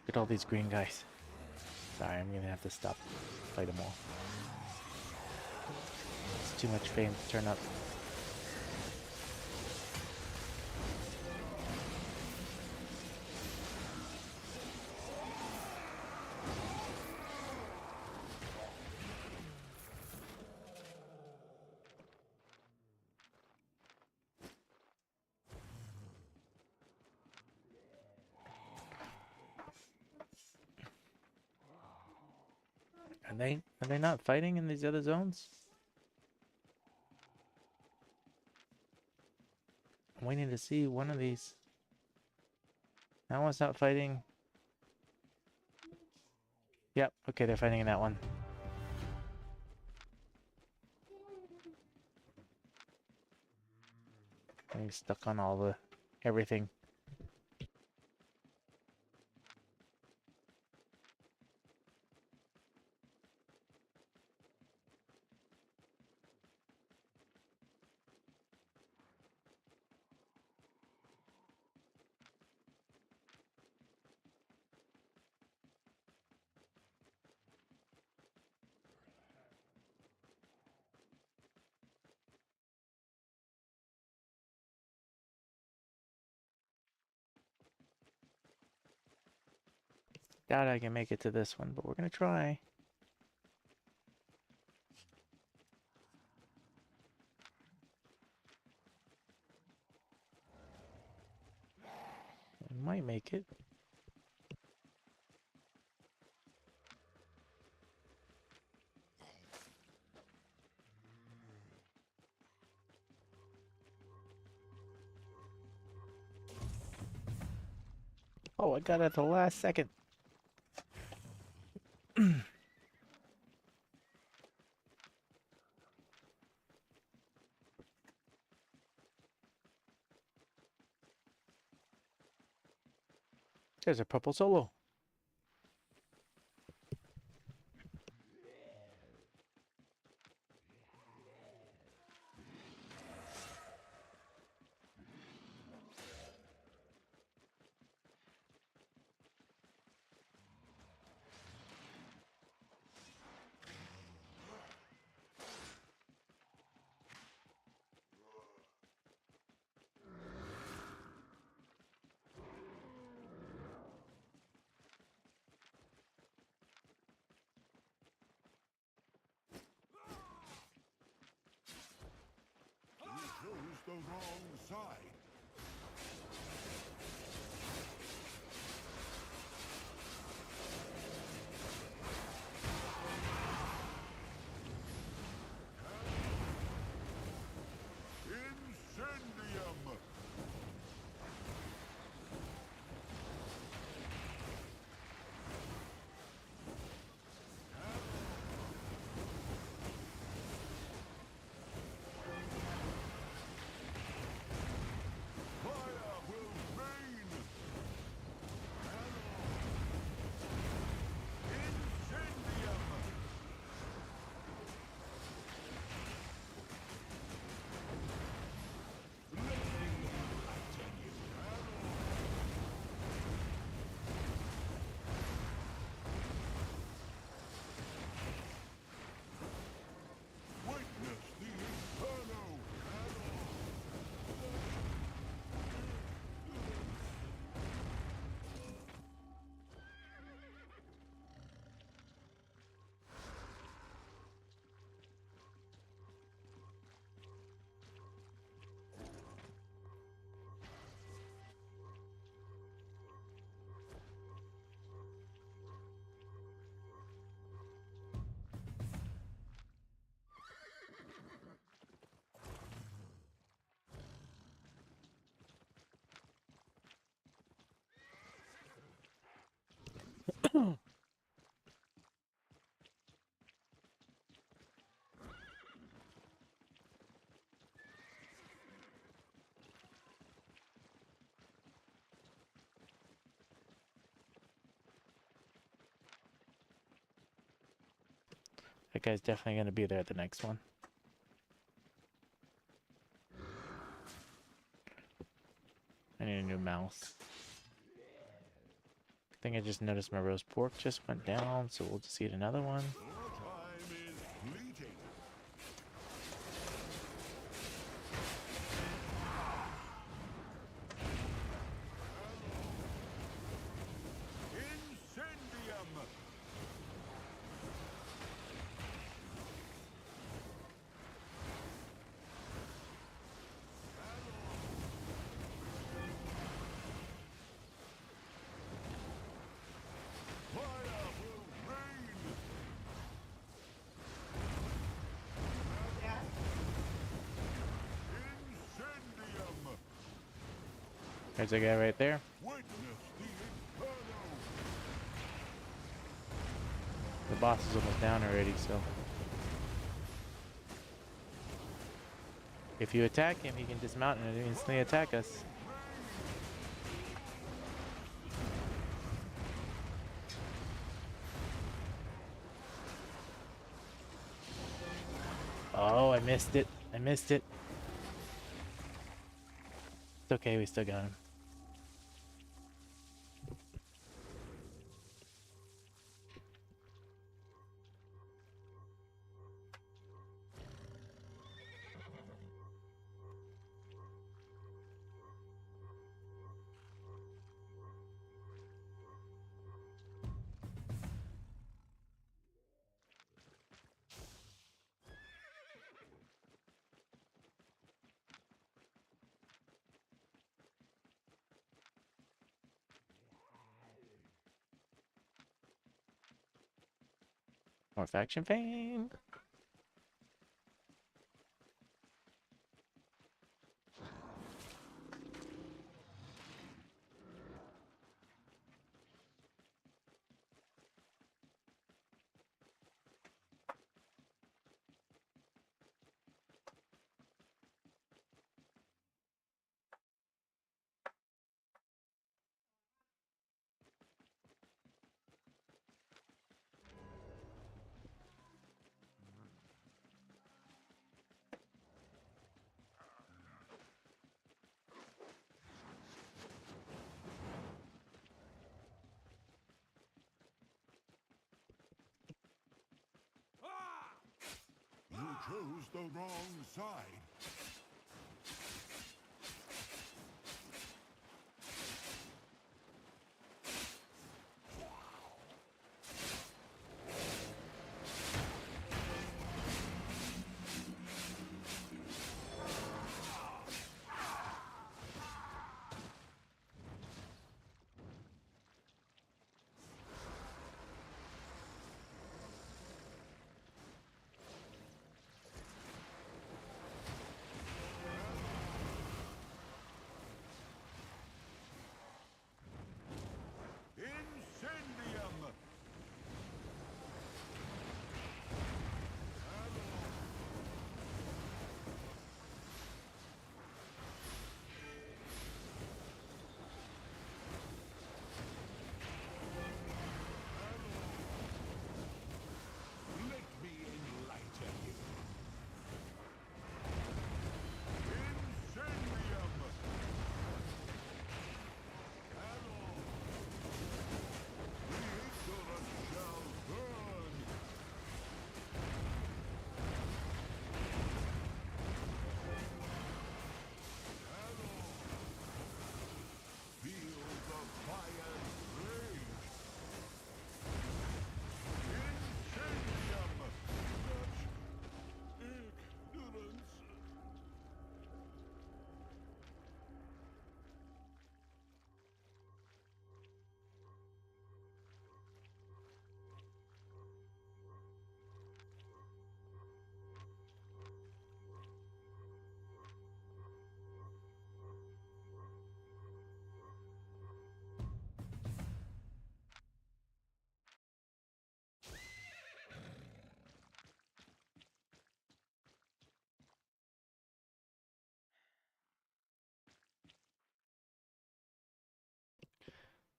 Look at all these green guys. Sorry, I'm gonna have to stop. Fight them all. It's too much fame to turn up. Are they not fighting in these other zones? I'm waiting to see one of these. That one's not fighting. Yep, okay, they're fighting in that one. I'm stuck on all the everything. Doubt I can make it to this one, but we're gonna try. make it. Oh, I got it at the last second. There's a purple solo. You chose the wrong side. Incendium! Fire will rain! Incendium! Witness the inferno! That guy's definitely going to be there at the next one. I need a new mouse. I think I just noticed my roast pork just went down, so we'll just eat another one. Your time is fleeting. Incendium! Fire will rain! Incendium! There's a guy right there. Witness the inferno! The boss is almost down already, so. If you attack him, he can dismount and instantly attack us. Oh, I missed it. I missed it. It's okay, we still got him. More faction fame. You chose the wrong side. Incendium! Let me enlighten you. Incendium! The ignorant shall burn! Feel the fire's rage! Incendium! Such ignorance!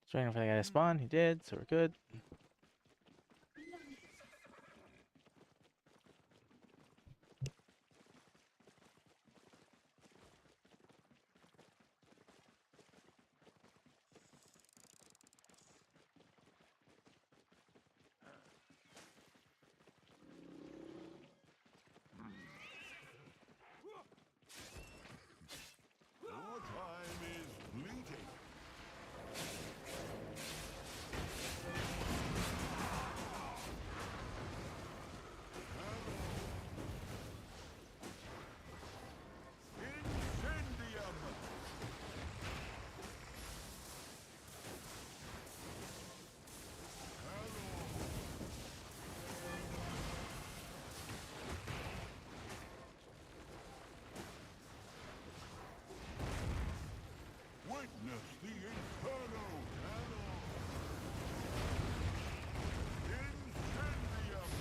Just waiting for the guy to spawn. He did, so we're good. Your time is fleeting. Incendium! Witness the inferno! Incendium!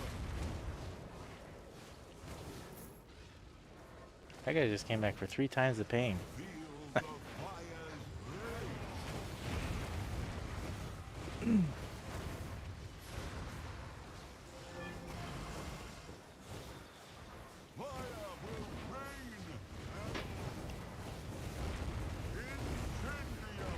That guy just came back for 3 times the pain. Feel the fire's rage! Fire will rain! Incendium!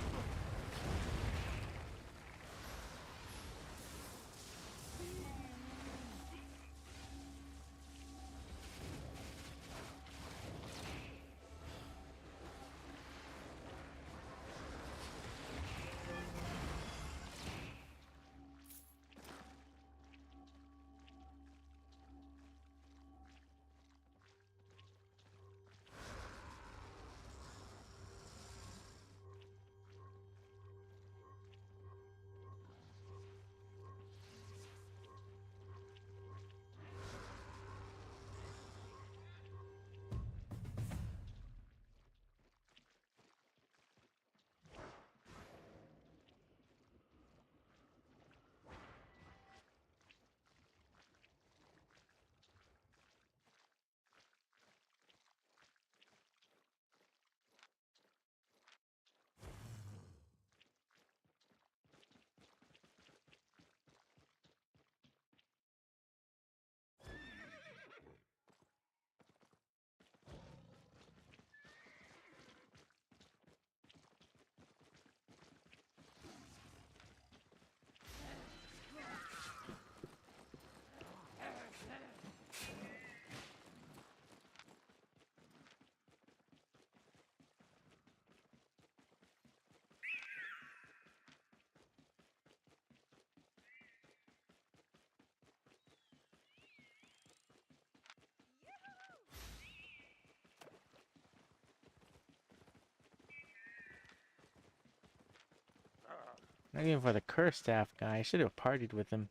Not even for the curse staff guy. I should have partied with him.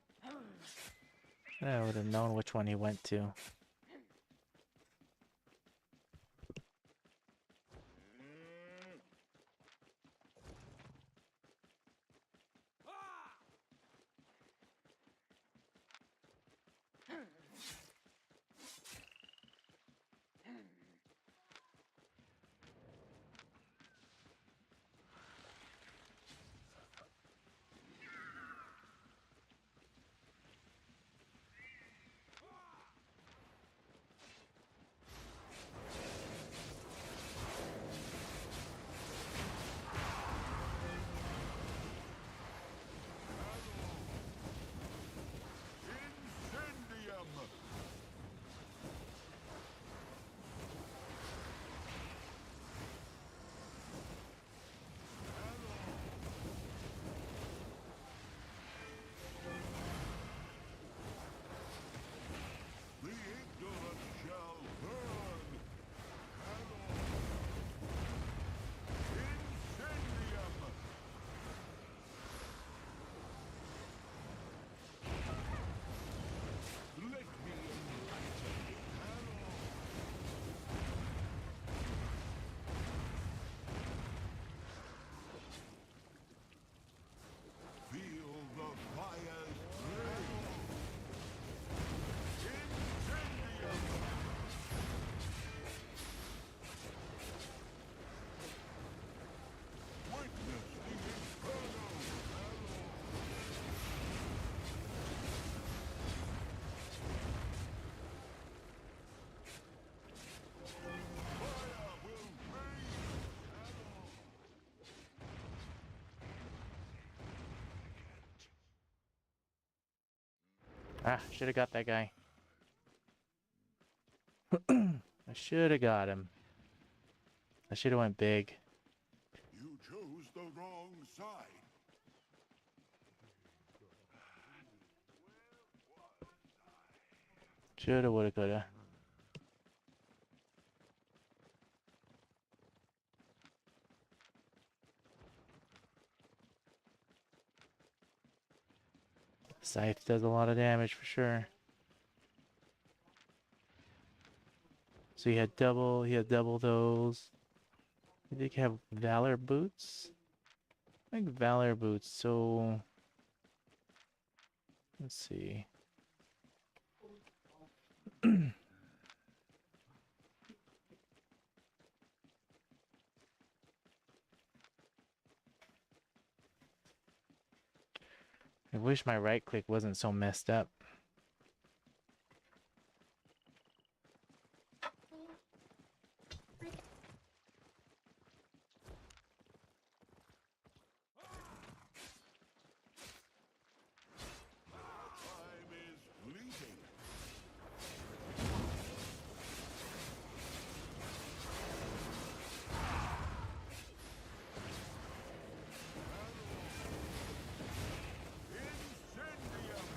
I would have known which one he went to. Incendium! The ignorant shall burn! Incendium! Let me enlighten. Feel the fire's blaze! Incendium! Witness the inferno! Fire will rain! Ah, should have got that guy. I should have got him. I should have went big. You chose the wrong side. Shoulda, woulda, coulda. Scythe does a lot of damage for sure. So he had double those. I think he have Valor boots. I think Valor boots, so let's see. I wish my right click wasn't so messed up. Time is fleeting. Incendium!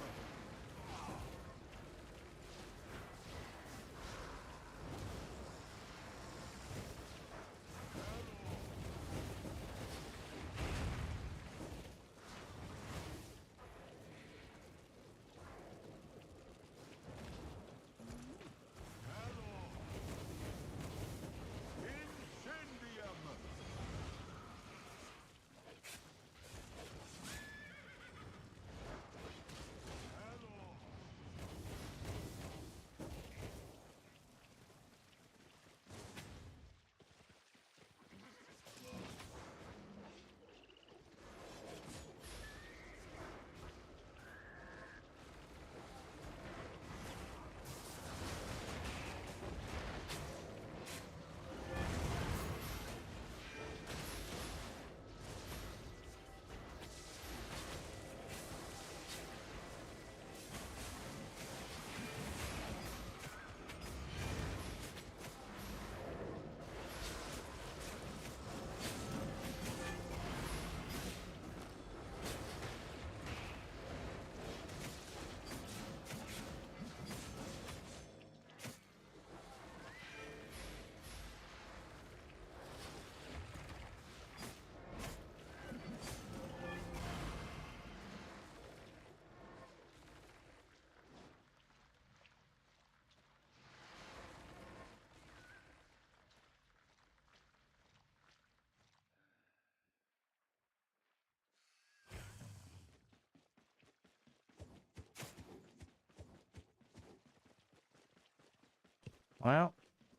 Well,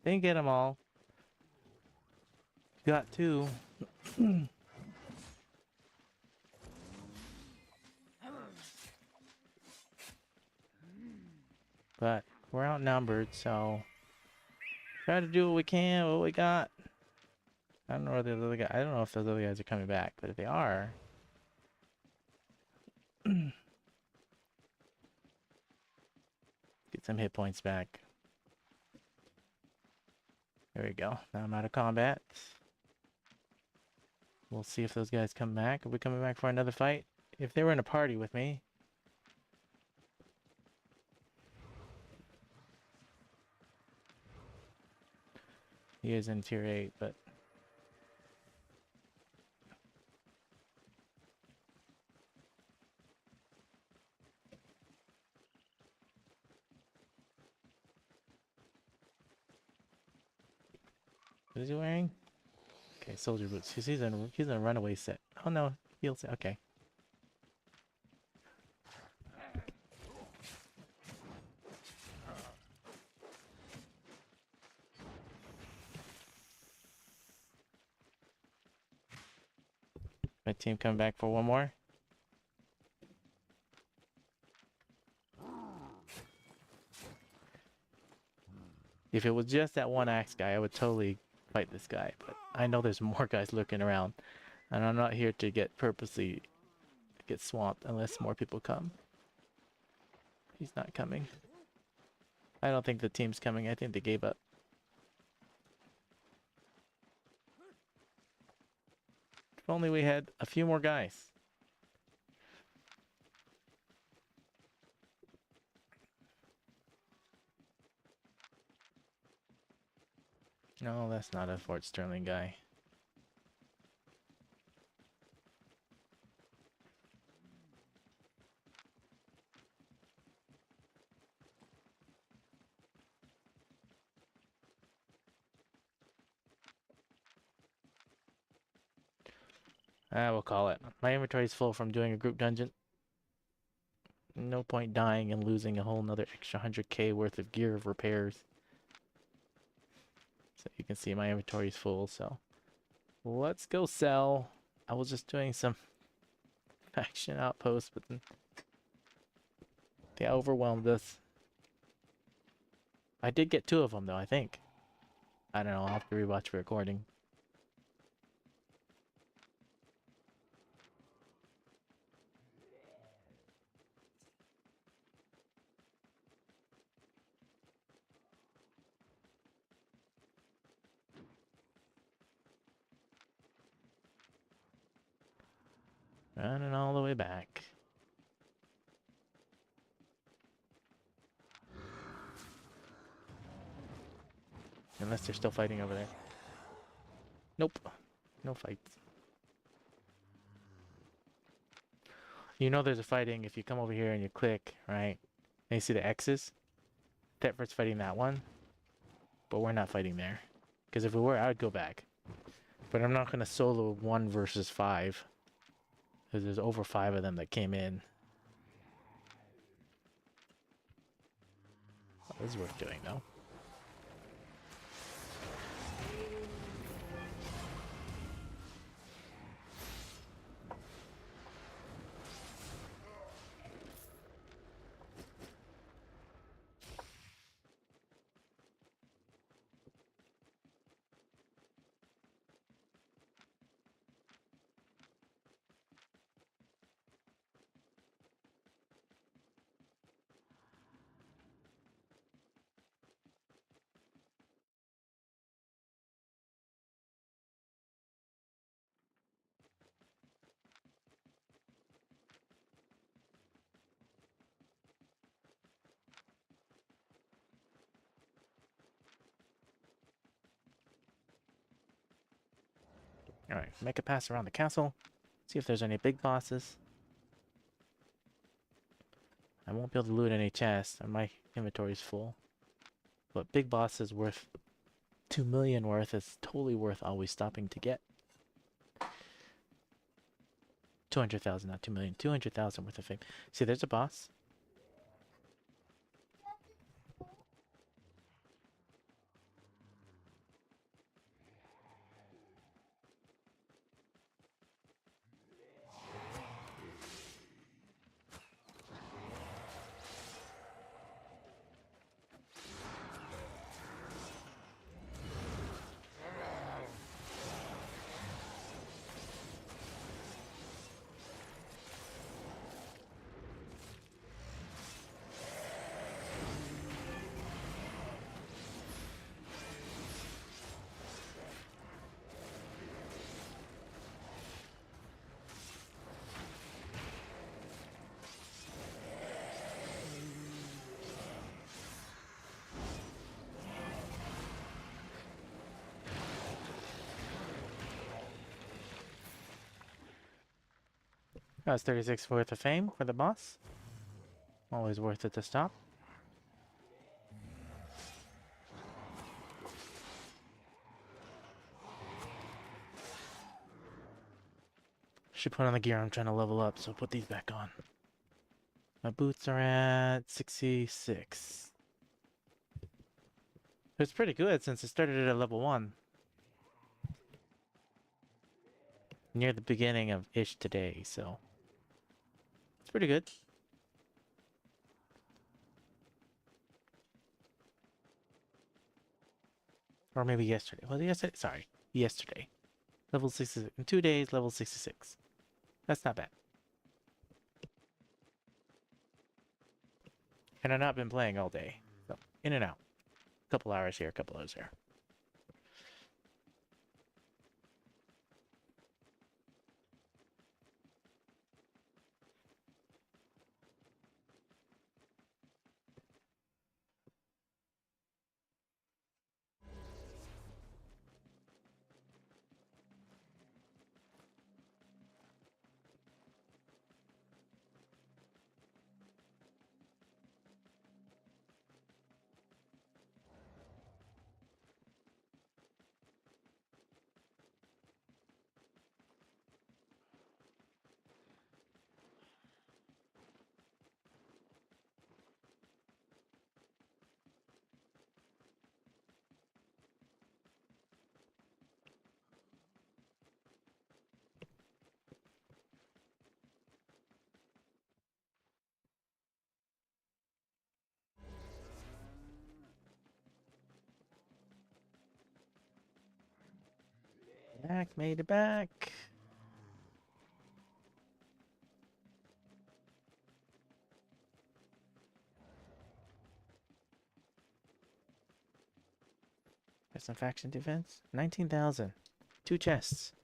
didn't get them all. Got two. But we're outnumbered, so try to do what we can, what we got. I don't know where the other guy. I don't know if those other guys are coming back, but if they are, get some hit points back. There we go. Now I'm out of combat. We'll see if those guys come back. Are we coming back for another fight? If they were in a party with me. He is in tier 8, but what is he wearing? Okay, soldier boots. He's in a runaway set. Oh no, he'll say okay. My team coming back for one more. If it was just that one axe guy, I would totally fight this guy. But I know there's more guys lurking around, and I'm not here to purposely get swamped unless more people come. He's not coming. I don't think the team's coming. I think they gave up. If only we had a few more guys. No, that's not a Fort Sterling guy. We'll call it. My inventory is full from doing a group dungeon. No point dying and losing a whole nother extra 100k worth of gear of repairs. So you can see my inventory is full, so let's go sell. I was just doing some faction outposts, but then they overwhelmed us. I did get 2 of them though, I think. I don't know, I'll have to rewatch the recording. Running all the way back. Unless they're still fighting over there. Nope. No fights. You know there's a fighting if you come over here and you click, right? And you see the X's? Thetford's fighting that one. But we're not fighting there. Because if we were, I would go back. But I'm not going to solo 1 versus 5. Because there's over 5 of them that came in. Oh, this is worth doing though. Alright, make a pass around the castle. See if there's any big bosses. I won't be able to loot any chests, and my inventory's full. But big bosses worth 2 million worth is totally worth always stopping to get. 200,000, not 2 million. 200,000 worth of fame. See, there's a boss. That was 36 worth of fame for the boss. Always worth it to stop. Should put on the gear I'm trying to level up, so put these back on. My boots are at 66. It's pretty good since it started at level 1. Near the beginning of ish today, so it's pretty good. Or maybe yesterday. Was it yesterday? Sorry. Yesterday. Level 66. In 2 days, level 66. That's not bad. And I've not been playing all day. So, in and out. Couple hours here, couple hours there. Back, made it back. There's some faction defense. 19,000. 2 chests.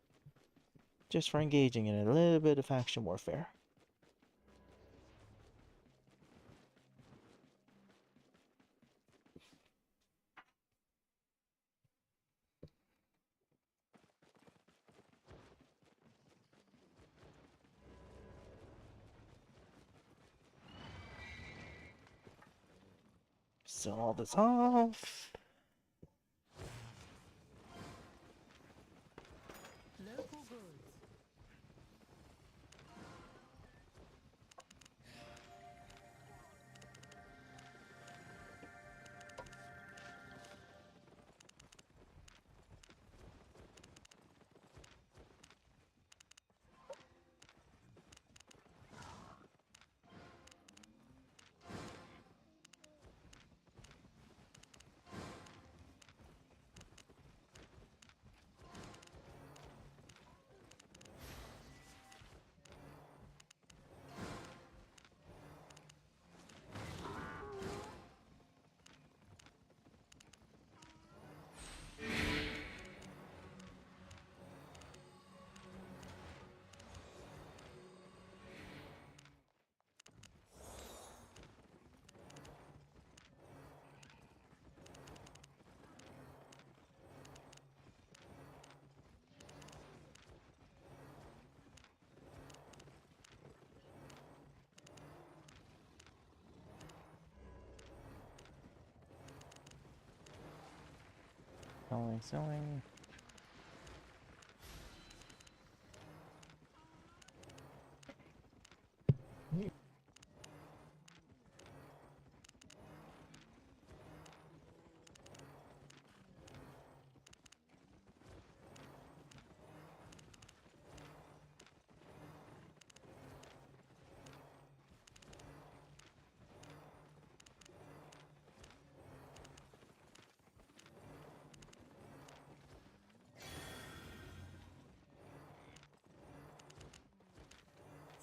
Just for engaging in a little bit of faction warfare. Sell all this off. Local goods. Selling.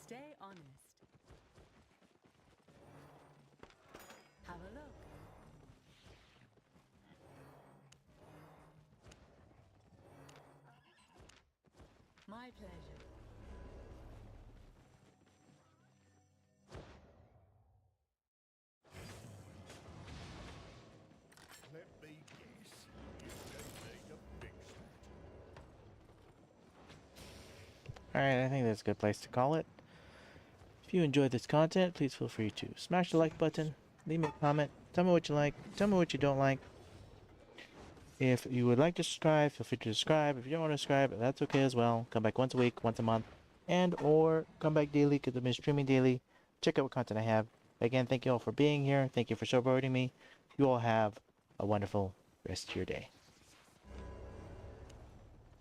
Stay honest. Have a look. My pleasure. Let me guess. You don't need a fix. Alright, I think that's a good place to call it. If you enjoyed this content, please feel free to smash the like button, leave me a comment, tell me what you like, tell me what you don't like. If you would like to subscribe, feel free to subscribe. If you don't want to subscribe, that's okay as well. Come back once a week, once a month, and or come back daily because I've been streaming daily. Check out what content I have. Again, thank you all for being here. Thank you for supporting me. You all have a wonderful rest of your day.